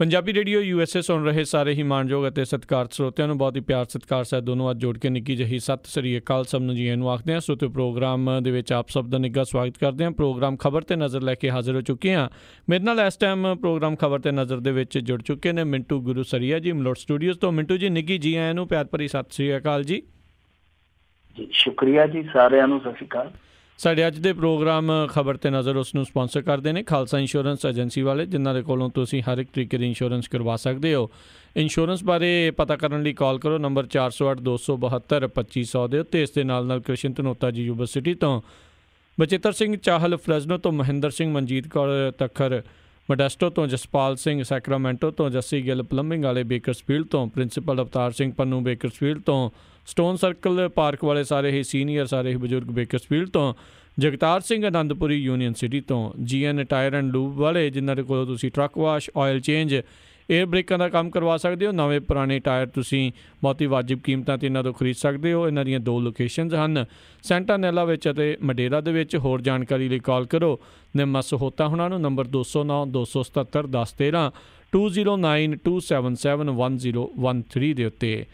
Punjabi radio USA ਸੁਣ ਰਹੇ ਸਾਰੇ ਹੀ ਮਾਣਯੋਗ ਅਤੇ ਸਤਿਕਾਰਤ ਸਰੋਤਿਆਂ ਨੂੰ ਬਹੁਤ ਹੀ ਪਿਆਰ ਸਤਿਕਾਰ ਸਹਿਤ ਦੋਨੋਂ ਅੱਜ ਜੋੜ ਕੇ ਨਿੱਕੀ ਜਿਹੀ ਸਤਿ ਸ੍ਰੀ ਅਕਾਲ ਸਭ ਨੂੰ ਜੀ ਨੂੰ ਆਖਦੇ ਹਾਂ। ਸੋ ਤੇ ਪ੍ਰੋਗਰਾਮ ਦੇ ਵਿੱਚ ਆਪ ਸਭ ਦਾ ਨਿੱਘਾ ਸਵਾਗਤ ਕਰਦੇ ਹਾਂ। ਪ੍ਰੋਗਰਾਮ ਖਬਰ 'ਤੇ ਨਜ਼ਰ ਲੈ ਕੇ ਹਾਜ਼ਰ ਹੋ ਚੁੱਕੇ ਹਾਂ। ਮੇਰੇ ਨਾਲ ਇਸ ਟਾਈਮ ਪ੍ਰੋਗਰਾਮ ਖਬਰ 'ਤੇ ਨਜ਼ਰ ਦੇ ਵਿੱਚ ਜੁੜ ਚੁੱਕੇ ਨੇ ਮਿੰਟੂ ਗੁਰੂਸਰੀਆ ਜੀ ਮਲੋਟ ਸਟੂਡੀਓਜ਼ ਤੋਂ। ਮਿੰਟੂ ਜੀ ਨਿੱਘੀ ਜੀ ਆਇਆਂ ਨੂੰ ਪਿਆਰ ਭਰੀ ਸਤਿ ਸ੍ਰੀ ਅਕਾਲ ਜੀ। ਸ਼ੁਕਰੀਆ ਜੀ, ਸਾਰਿਆਂ ਨੂੰ ਸਤਿ ਸ਼੍ਰੀ ਅਕਾਲ। ਸਾਡੇ ਅੱਜ ਦੇ ਪ੍ਰੋਗਰਾਮ ਖਬਰ 'ਤੇ ਨਜ਼ਰ ਉਸ ਨੂੰ ਸਪੋਂਸਰ ਕਰਦੇ ਨੇ ਖਾਲਸਾ ਇੰਸ਼ੋਰੈਂਸ ਏਜੰਸੀ ਵਾਲੇ, ਜਿਨ੍ਹਾਂ ਦੇ ਕੋਲੋਂ ਤੁਸੀਂ ਹਰ ਇੱਕ ਤਰੀਕੇ ਦੀ ਇੰਸ਼ੋਰੈਂਸ ਕਰਵਾ ਸਕਦੇ ਹੋ। ਇੰਸ਼ੋਰੈਂਸ ਬਾਰੇ ਪਤਾ ਕਰਨ ਲਈ ਕਾਲ ਕਰੋ ਨੰਬਰ 408-272-2500 ਦੇ ਉੱਤੇ। ਇਸ ਦੇ ਨਾਲ ਕ੍ਰਿਸ਼ਨ ਧਨੋਤਾ ਜੀ ਯੂਨੀਵਰਸਿਟੀ ਤੋਂ, ਬਚਿੱਤਰ ਸਿੰਘ ਚਾਹਲ ਫਰੈਜ਼ਨੋ ਤੋਂ, ਮਹਿੰਦਰ ਸਿੰਘ ਮਨਜੀਤ ਕੌਰ ਤੱਖਰ ਮੋਡੈਸਟੋ ਤੋਂ, ਜਸਪਾਲ ਸਿੰਘ ਸੈਕਰਾਮੈਂਟੋ ਤੋਂ, ਜੱਸੀ ਗਿੱਲ ਪਲੰਬਿੰਗ ਵਾਲੇ ਬੇਕਰਸਫੀਲਡ ਤੋਂ, ਪ੍ਰਿੰਸੀਪਲ ਅਵਤਾਰ ਸਿੰਘ ਪੰਨੂ ਬੇਕਰਸਫੀਲਡ ਤੋਂ, ਸਟੋਨ ਸਰਕਲ ਪਾਰਕ ਵਾਲੇ ਸਾਰੇ ਹੀ ਸੀਨੀਅਰ ਸਾਰੇ ਹੀ ਬਜ਼ੁਰਗ ਬੇਕਰਸਫੀਲਡ ਤੋਂ, ਜਗਤਾਰ ਸਿੰਘ ਅਨੰਦਪੁਰੀ ਯੂਨੀਅਨ ਸਿਟੀ ਤੋਂ, GN ਟਾਇਰ ਐਂਡ ਲੂਬ ਵਾਲੇ, ਜਿਨ੍ਹਾਂ ਦੇ ਕੋਲੋਂ ਤੁਸੀਂ truck wash, oil change, air ਬ੍ਰੇਕਾਂ ਦਾ ਕੰਮ ਕਰਵਾ ਸਕਦੇ ਹੋ। ਨਵੇਂ ਪੁਰਾਣੇ ਟਾਇਰ ਤੁਸੀਂ ਬਹੁਤ ਹੀ ਵਾਜਿਬ ਕੀਮਤਾਂ 'ਤੇ ਇਹਨਾਂ ਤੋਂ ਖਰੀਦ ਸਕਦੇ ਹੋ। ਇਹਨਾਂ ਦੀਆਂ 2 ਲੋਕੇਸ਼ਨਜ਼ ਹਨ, ਸੈਂਟਾਨੈਲਾ ਵਿੱਚ ਅਤੇ ਮਡੇਰਾ ਦੇ ਵਿੱਚ। ਹੋਰ ਜਾਣਕਾਰੀ ਲਈ ਕਾਲ ਕਰੋ ਨਿੰਮਾ ਸਹੋਤਾ ਹੁਣਾਂ ਨੂੰ ਨੰਬਰ 209-277-1013 2092771013 ਦੇ ਉੱਤੇ।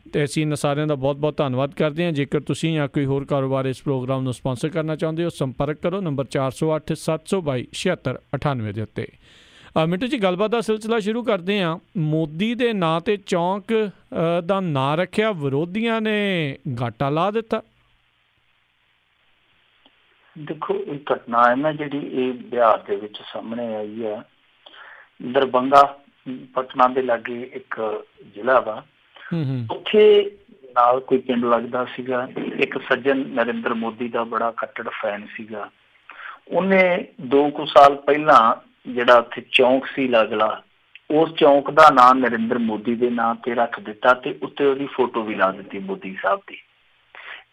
ਅਤੇ ਅਸੀਂ ਇਹਨਾਂ ਸਾਰਿਆਂ ਦਾ ਬਹੁਤ ਬਹੁਤ ਧੰਨਵਾਦ ਕਰਦੇ ਹਾਂ। ਜੇਕਰ ਤੁਸੀਂ ਜਾਂ ਕੋਈ ਹੋਰ ਕਾਰੋਬਾਰ ਇਸ ਪ੍ਰੋਗਰਾਮ ਨੂੰ ਸਪੋਂਸਰ ਕਰਨਾ ਚਾਹੁੰਦੇ ਹੋ, ਸੰਪਰਕ ਕਰੋ ਨੰਬਰ 408-722-7698 ਦੇ ਉੱਤੇ। ਮਿੰਟੂ ਜੀ, ਗੱਲਬਾਤ ਦਾ ਸਿਲਸਿਲਾ ਸ਼ੁਰੂ ਕਰਦੇ ਹਾਂ। ਮੋਦੀ ਦੇ ਨਾਂ 'ਤੇ ਚੌਂਕ ਦਾ ਨਾਂ ਰੱਖਿਆ, ਵਿਰੋਧੀਆਂ ਨੇ ਗਾਟਾ ਲਾ ਦਿੱਤਾ। ਦੇਖੋ, ਇਹ ਘਟਨਾ ਹੈ ਨਾ ਜਿਹੜੀ ਇਹ ਬਿਹਾਰ ਦੇ ਵਿੱਚ ਸਾਹਮਣੇ ਆਈ ਹੈ। ਦਰਬੰਗਾ ਪਟਨਾ ਦੇ ਲਾਗੇ ਇੱਕ ਜ਼ਿਲ੍ਹਾ ਵਾ, ਉੱਥੇ ਨਾਲ ਕੋਈ ਪਿੰਡ ਲੱਗਦਾ ਸੀਗਾ। ਇੱਕ ਸੱਜਣ ਨਰਿੰਦਰ ਮੋਦੀ ਦਾ ਬੜਾ ਕੱਟੜ ਫੈਨ ਸੀਗਾ। ਉਹਨੇ 2 ਕੁ ਸਾਲ ਪਹਿਲਾਂ ਜਿਹੜਾ ਉੱਥੇ ਚੌਂਕ ਸੀ ਲਾਗਲਾ, ਉਸ ਚੌਂਕ ਦਾ ਨਾਂ ਨਰਿੰਦਰ ਮੋਦੀ ਦੇ ਨਾਂ ਤੇ ਰੱਖ ਦਿੱਤਾ ਤੇ ਉੱਤੇ ਉਹਦੀ ਫੋਟੋ ਵੀ ਲਾ ਦਿੱਤੀ ਮੋਦੀ ਸਾਹਿਬ ਦੀ।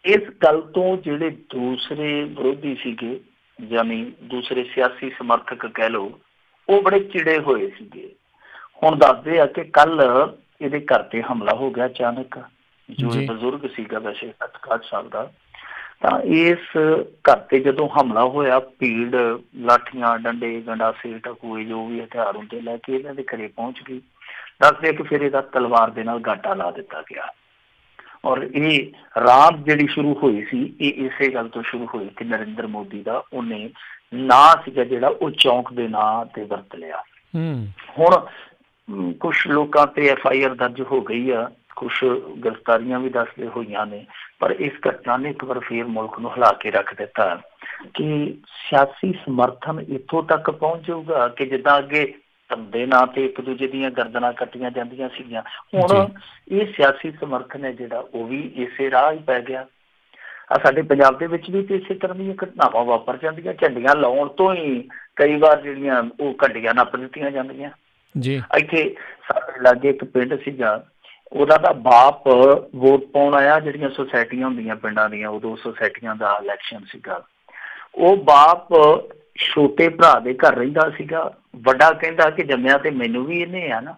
ਇਸ ਗੱਲ ਤੋਂ ਜਿਹੜੇ ਦੂਸਰੇ ਵਿਰੋਧੀ ਸੀਗੇ, ਯਾਨੀ ਦੂਸਰੇ ਸਿਆਸੀ ਸਮਰਥਕ ਕਹਿ ਲਓ, ਉਹ ਬੜੇ ਚਿੜੇ ਹੋਏ ਸੀਗੇ। ਹੁਣ ਦੱਸਦੇ ਆ ਕਿ ਕੱਲ ਇਹਦੇ ਘਰ ਤੇ ਹਮਲਾ ਹੋ ਗਿਆ ਅਚਾਨਕ। ਜੋ ਇਹ ਬਜ਼ੁਰਗ ਸੀਗਾ ਵੈਸੇ 60 ਸਾਲ ਦਾ, ਤਾਂ ਇਸ ਘਰ ਤੇ ਜਦੋਂ ਹਮਲਾ ਹੋਇਆ, ਭੀੜ ਲਾਠੀਆਂ, ਡੰਡੇ, ਗੰਡਾਸੇ, ਟਕੂਏ, ਜੋ ਵੀ ਹਥਿਆਰ ਹੁੰਦੇ ਲੈ ਕੇ ਇਹਨਾਂ ਦੇ ਘਰੇ ਪਹੁੰਚ ਗਈ। ਦੱਸਦੇ ਕਿ ਫਿਰ ਇਹਦਾ ਤਲਵਾਰ ਦੇ ਨਾਲ ਗਾਟਾ ਲਾ ਦਿੱਤਾ ਗਿਆ। ਔਰ ਇਹ ਰਾਤ ਜਿਹੜੀ ਸ਼ੁਰੂ ਹੋਈ ਸੀ, ਇਹ ਇਸੇ ਗੱਲ ਤੋਂ ਸ਼ੁਰੂ ਹੋਈ ਕਿ ਨਰਿੰਦਰ ਮੋਦੀ ਦਾ ਉਹਨੇ ਨਾਂ ਸੀਗਾ ਜਿਹੜਾ ਉਹ ਚੌਂਕ ਦੇ ਨਾਂ ਤੇ ਵਰਤ ਲਿਆ। ਹੁਣ ਕੁਛ ਲੋਕਾਂ ਤੇ FIR ਦਰਜ ਹੋ ਗਈ ਆ, ਕੁਛ ਗ੍ਰਿਫਤਾਰੀਆਂ ਵੀ ਦੱਸਦੇ ਹੋਈਆਂ ਨੇ। ਪਰ ਇਸ ਘਟਨਾ ਨੇ ਇੱਕ ਵਾਰ ਫੇਰ ਮੁਲਕ ਨੂੰ ਹਿਲਾ ਕੇ ਰੱਖ ਦਿੱਤਾ ਕਿ ਸਿਆਸੀ ਸਮਰਥਨ ਇੱਥੋਂ ਤੱਕ ਪਹੁੰਚ ਜਾਊਗਾ ਕਿ ਜਿੱਦਾਂ ਅੱਗੇ ਧੰਦੇ ਨਾਂ ਤੇ ਇੱਕ ਦੂਜੇ ਦੀਆਂ ਗਰਦਨਾਂ ਕੱਟੀਆਂ ਜਾਂਦੀਆਂ ਸੀਗੀਆਂ, ਹੁਣ ਇਹ ਸਿਆਸੀ ਸਮਰਥਨ ਹੈ ਜਿਹੜਾ ਉਹ ਵੀ ਇਸੇ ਰਾਹ ਹੀ ਪੈ ਗਿਆ। ਸਾਡੇ ਪੰਜਾਬ ਦੇ ਵਿੱਚ ਵੀ ਤੇ ਇਸੇ ਤਰ੍ਹਾਂ ਦੀਆਂ ਘਟਨਾਵਾਂ ਵਾਪਰ ਜਾਂਦੀਆਂ। ਝੰਡੀਆਂ ਲਾਉਣ ਤੋਂ ਹੀ ਕਈ ਵਾਰ ਜਿਹੜੀਆਂ ਉਹ ਘੰਡੀਆਂ ਨੱਪ ਦਿੱਤੀਆਂ ਜਾਂਦੀਆਂ। ਇੱਥੇ ਸਾਡੇ ਲਾਗੇ ਇੱਕ ਪਿੰਡ ਸੀਗਾ, ਉਹਦਾ ਤਾਂ ਬਾਪ ਵੋਟ ਪਾਉਣ ਆਇਆ। ਜਿਹੜੀਆਂ ਸੁਸਾਇਟੀਆਂ ਹੁੰਦੀਆਂ ਪਿੰਡਾਂ ਦੀਆਂ, ਉਦੋਂ ਸੁਸਾਇਟੀਆਂ ਦਾ ਇਲੈਕਸ਼ਨ ਸੀਗਾ। ਉਹ ਬਾਪ ਛੋਟੇ ਭਰਾ ਦੇ ਘਰ ਰਹਿੰਦਾ ਸੀਗਾ। ਵੱਡਾ ਕਹਿੰਦਾ ਕਿ ਜੰਮਿਆ ਤੇ ਮੈਨੂੰ ਵੀ ਇਹਨੇ ਆ ਨਾ,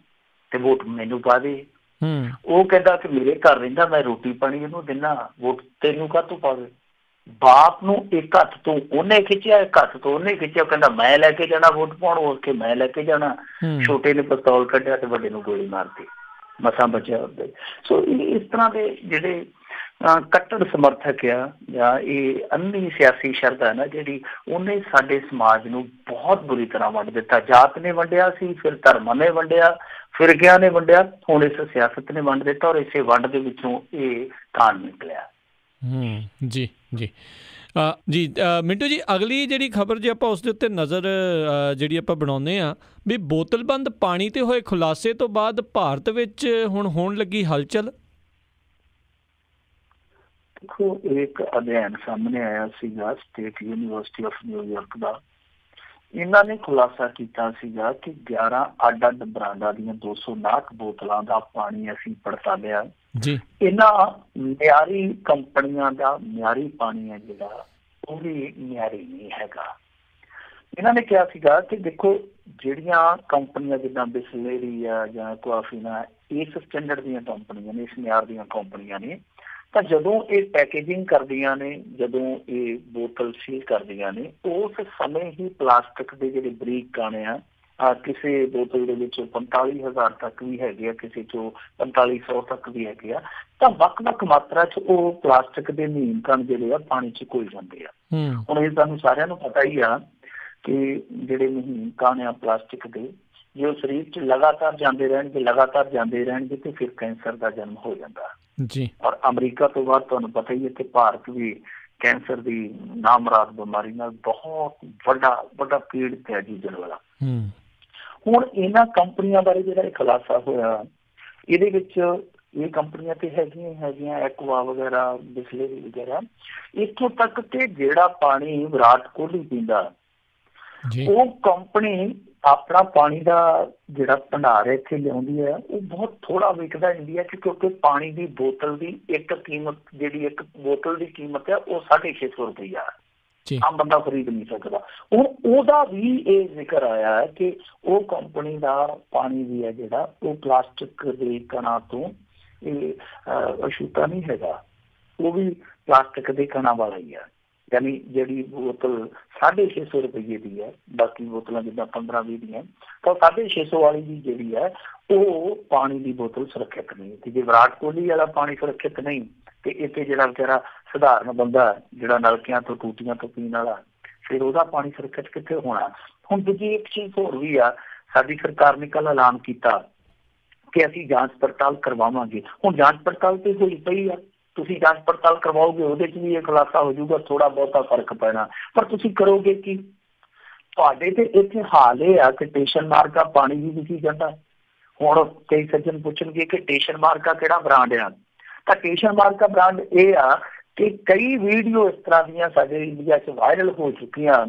ਤੇ ਵੋਟ ਮੈਨੂੰ ਪਾ ਦੇ। ਉਹ ਕਹਿੰਦਾ ਕਿ ਮੇਰੇ ਘਰ ਰਹਿੰਦਾ, ਮੈਂ ਰੋਟੀ ਪਾਣੀ ਇਹਨੂੰ ਦਿੰਦਾ, ਵੋਟ ਤੈਨੂੰ ਕਾਹਤੋਂ ਪਾਵੇ। ਬਾਪ ਨੂੰ ਇੱਕ ਹੱਥ ਤੋਂ ਉਹਨੇ ਖਿੱਚਿਆ, ਇੱਕ ਹੱਥ ਤੋਂ ਉਹਨੇ ਖਿੱਚਿਆ। ਕਹਿੰਦਾ ਮੈਂ ਲੈ ਕੇ ਜਾਣਾ ਵੋਟ ਪਾਉਣ, ਹੋ ਕੇ ਮੈਂ ਲੈ ਕੇ ਜਾਣਾ। ਛੋਟੇ ਨੇ ਪਿਸਤੌਲ ਕੱਢਿਆ ਤੇ ਵੱਡੇ ਨੂੰ ਗੋਲੀ ਮਾਰਤੀ, ਮਸਾਂ ਬਚਿਆ ਹੁੰਦੇ। ਸੋ ਇਸ ਤਰ੍ਹਾਂ ਦੇ ਜਿਹੜੇ ਕੱਟੜ ਸਮਰਥਕ ਆ, ਜਾਂ ਇਹ ਅੰਨੀ ਸਿਆਸੀ ਸ਼ਰਧਾ ਨਾ ਜਿਹੜੀ, ਉਹਨੇ ਸਾਡੇ ਸਮਾਜ ਨੂੰ ਬਹੁਤ ਬੁਰੀ ਤਰ੍ਹਾਂ ਵੰਡ ਦਿੱਤਾ। ਜਾਤ ਨੇ ਵੰਡਿਆ ਸੀ, ਫਿਰ ਧਰਮਾਂ ਨੇ ਵੰਡਿਆ, ਫਿਰਕਿਆਂ ਨੇ ਵੰਡਿਆ, ਹੁਣ ਇਸ ਸਿਆਸਤ ਨੇ ਵੰਡ ਦਿੱਤਾ। ਔਰ ਇਸੇ ਵੰਡ ਦੇ ਵਿੱਚੋਂ ਇਹ ਕਾਂਡ ਨਿਕਲਿਆ। ਜੀ ਜੀ ਜੀ ਮਿੰਟੂ ਜੀ, ਅਗਲੀ ਜਿਹੜੀ ਖਬਰ ਜੇ ਆਪਾਂ ਉਸ ਦੇ ਉੱਤੇ ਨਜ਼ਰ ਜਿਹੜੀ ਆਪਾਂ ਬਣਾਉਂਦੇ ਹਾਂ ਵੀ ਬੋਤਲਬੰਦ ਪਾਣੀ 'ਤੇ ਹੋਏ ਖੁਲਾਸੇ ਤੋਂ ਬਾਅਦ ਭਾਰਤ ਵਿੱਚ ਹੁਣ ਹੋਣ ਲੱਗੀ ਹਲਚਲ। ਦੇਖੋ, ਇੱਕ ਅਧਿਐਨ ਸਾਹਮਣੇ ਆਇਆ ਸੀਗਾ ਸਟੇਟ ਯੂਨੀਵਰਸਿਟੀ ਆਫ ਨਿਊਯਾਰਕ ਦਾ। ਇਹਨਾਂ ਨੇ ਖੁਲਾਸਾ ਕੀਤਾ ਸੀਗਾ ਕਿ 11 ਅੱਡ-ਅੱਡ ਬ੍ਰਾਂਡਾਂ ਦੀਆਂ 259 ਬੋਤਲਾਂ ਦਾ ਪਾਣੀ ਅਸੀਂ ਪੜਤਾਲਿਆ। ਇਹਨਾਂ ਮਿਆਰੀ ਕੰਪਨੀਆਂ ਦਾ ਮਿਆਰੀ ਪਾਣੀ ਹੈ ਜਿਹੜਾ, ਉਹ ਵੀ ਮਿਆਰੀ ਨਹੀਂ ਹੈਗਾ। ਇਹਨਾਂ ਨੇ ਕਿਹਾ ਸੀਗਾ ਕਿ ਦੇਖੋ, ਜਿਹੜੀਆਂ ਕੰਪਨੀਆਂ ਜਿੱਦਾਂ ਬਿਸਲੇਰੀ ਆ ਜਾਂ ਐਕੁਆਫੀਨਾ, ਇਸ ਸਟੈਂਡਰਡ ਦੀਆਂ ਕੰਪਨੀਆਂ ਨੇ, ਇਸ ਮਿਆਰ ਦੀਆਂ ਕੰਪਨੀਆਂ ਨੇ, ਤਾਂ ਜਦੋਂ ਇਹ ਪੈਕੇਜਿੰਗ ਕਰਦੀਆਂ ਨੇ, ਜਦੋਂ ਇਹ ਬੋਤਲ ਸੀਲ ਕਰਦੀਆਂ ਨੇ, ਉਸ ਸਮੇਂ ਹੀ ਪਲਾਸਟਿਕ ਦੇ ਜਿਹੜੇ ਬਰੀਕ ਕਣ ਆ, ਕਿਸੇ ਬੋਤਲ ਦੇ ਵਿੱਚ 45,000 ਤੱਕ ਵੀ ਹੈਗੇ ਆ, ਕਿਸੇ 'ਚੋਂ 4500 ਤੱਕ ਵੀ ਹੈਗੇ ਆ। ਤਾਂ ਵੱਖ-ਵੱਖ ਮਾਤਰਾ 'ਚ ਉਹ ਪਲਾਸਟਿਕ ਦੇ ਮਹੀਨ ਕਣ ਜਿਹੜੇ ਆ ਪਾਣੀ 'ਚ ਘੁਲ ਜਾਂਦੇ ਆ। ਹੁਣ ਇਹ ਸਾਨੂੰ ਸਾਰਿਆਂ ਨੂੰ ਪਤਾ ਹੀ ਆ ਕਿ ਜਿਹੜੇ ਮਹੀਨ ਕਣ ਆ ਪਲਾਸਟਿਕ ਦੇ, ਜੇ ਉਹ ਸਰੀਰ 'ਚ ਲਗਾਤਾਰ ਜਾਂਦੇ ਰਹਿਣਗੇ ਤੇ ਫਿਰ ਕੈਂਸਰ ਦਾ ਜਨਮ ਹੋ ਜਾਂਦਾ ਜੀ। ਔਰ ਅਮਰੀਕਾ ਤੋਂ ਬਾਅਦ ਤੁਹਾਨੂੰ ਪਤਾ ਹੀ ਹੈ ਕਿ ਭਾਰਤ ਵੀ ਕੈਂਸਰ ਦੀ ਨਾਮੁਰਾਦ ਬਿਮਾਰੀ ਨਾਲ ਬਹੁਤ ਵੱਡਾ ਪੀੜਤ ਹੈ ਜੂਝਣ ਵਾਲਾ। ਹੁਣ ਇਹਨਾਂ ਕੰਪਨੀਆਂ ਬਾਰੇ ਜਿਹੜਾ ਇਹ ਖੁਲਾਸਾ ਹੋਇਆ, ਇਹਦੇ ਵਿੱਚ ਇਹ ਕੰਪਨੀਆਂ ਤੇ ਹੈਗੀਆਂ ਐਕਵਾ ਵਗੈਰਾ, ਬਿਸਲੇਰੀ ਵਗੈਰਾ, ਇੱਥੋਂ ਤੱਕ ਕਿ ਜਿਹੜਾ ਪਾਣੀ ਵਿਰਾਟ ਕੋਹਲੀ ਪੀਂਦਾ, ਉਹ ਕੰਪਨੀ ਆਪਣਾ ਪਾਣੀ ਦਾ ਜਿਹੜਾ ਭੰਡਾਰ ਇੱਥੇ ਲਿਆਉਂਦੀ ਹੈ ਉਹ ਬਹੁਤ ਥੋੜਾ ਵਿਕਦਾ ਇੰਡੀਆ 'ਚ, ਕਿਉਂਕਿ ਪਾਣੀ ਦੀ ਬੋਤਲ ਦੀ ਇੱਕ ਬੋਤਲ ਦੀ ਕੀਮਤ ਹੈ ਉਹ 650 ਰੁਪਈਆ। ਆਮ ਬੰਦਾ ਖਰੀਦ ਨਹੀਂ ਸਕਦਾ। ਹੁਣ ਉਹਦਾ ਵੀ ਇਹ ਜ਼ਿਕਰ ਆਇਆ ਹੈ ਕਿ ਉਹ ਕੰਪਨੀ ਦਾ ਪਾਣੀ ਵੀ ਹੈ ਜਿਹੜਾ ਉਹ ਪਲਾਸਟਿਕ ਦੇ ਕਣਾਂ ਤੋਂ ਅਛੂਤਾ ਨਹੀਂ ਹੈਗਾ, ਉਹ ਵੀ ਪਲਾਸਟਿਕ ਦੇ ਕਣਾਂ ਵਾਲਾ ਹੀ ਹੈ। ਯਾਨੀ ਜਿਹੜੀ ਬੋਤਲ 650 ਰੁਪਈਏ ਦੀ ਹੈ, ਬਾਕੀ ਬੋਤਲਾਂ ਜਿੱਦਾਂ 15-20 ਦੀਆਂ, ਤਾਂ 650 ਵਾਲੀ ਦੀ ਜਿਹੜੀ ਹੈ ਉਹ ਪਾਣੀ ਦੀ ਬੋਤਲ ਸੁਰੱਖਿਅਤ ਨਹੀਂ। ਤੇ ਜੇ ਵਿਰਾਟ ਕੋਹਲੀ ਵਾਲਾ ਪਾਣੀ ਸੁਰੱਖਿਅਤ ਨਹੀਂ ਤੇ ਇੱਥੇ ਜਿਹੜਾ ਵਿਚਾਰਾ ਸਧਾਰਨ ਬੰਦਾ ਜਿਹੜਾ ਨਲਕਿਆਂ ਤੋਂ ਟੂਟੀਆਂ ਤੋਂ ਪੀਣ ਵਾਲਾ, ਫਿਰ ਉਹਦਾ ਪਾਣੀ ਸੁਰੱਖਿਅਤ ਕਿੱਥੇ ਹੋਣਾ। ਹੁਣ ਦੂਜੀ ਇੱਕ ਚੀਜ਼ ਹੋਰ ਵੀ ਆ, ਸਾਡੀ ਸਰਕਾਰ ਨੇ ਕੱਲ੍ਹ ਐਲਾਨ ਕੀਤਾ ਕਿ ਅਸੀਂ ਜਾਂਚ ਪੜਤਾਲ ਕਰਵਾਵਾਂਗੇ। ਹੁਣ ਜਾਂਚ ਪੜਤਾਲ ਤੇ ਹੋਈ ਪਈ ਆ, ਤੁਸੀਂ ਜਾਂਚ ਪੜਤਾਲ ਕਰਵਾਓਗੇ, ਉਹਦੇ 'ਚ ਵੀ ਇਹ ਖੁਲਾਸਾ ਹੋ ਜਾਊਗਾ, ਥੋੜਾ ਬਹੁਤਾ ਫਰਕ ਪੈਣਾ, ਪਰ ਤੁਸੀਂ ਕਰੋਗੇ ਕੀ? ਤੁਹਾਡੇ ਤੇ ਇੱਥੇ ਹਾਲ ਇਹ ਆ ਕਿ ਸਟੇਸ਼ਨ ਮਾਰਕਾ ਪਾਣੀ ਵੀ ਵਿਕੀ ਜਾਂਦਾ। ਹੁਣ ਕਈ ਸੱਜਣ ਪੁੱਛਣਗੇ ਕਿ ਸਟੇਸ਼ਨ ਮਾਰਕਾ ਕਿਹੜਾ ਬ੍ਰਾਂਡ ਆ? ਤਾਂ ਸਟੇਸ਼ਨ ਮਾਰਕਾ ਬ੍ਰਾਂਡ ਇਹ ਆ ਕਿ ਕਈ ਵੀਡੀਓ ਇਸ ਤਰ੍ਹਾਂ ਦੀਆਂ ਸਾਡੇ ਇੰਡੀਆ 'ਚ ਵਾਇਰਲ ਹੋ ਚੁੱਕੀਆਂ,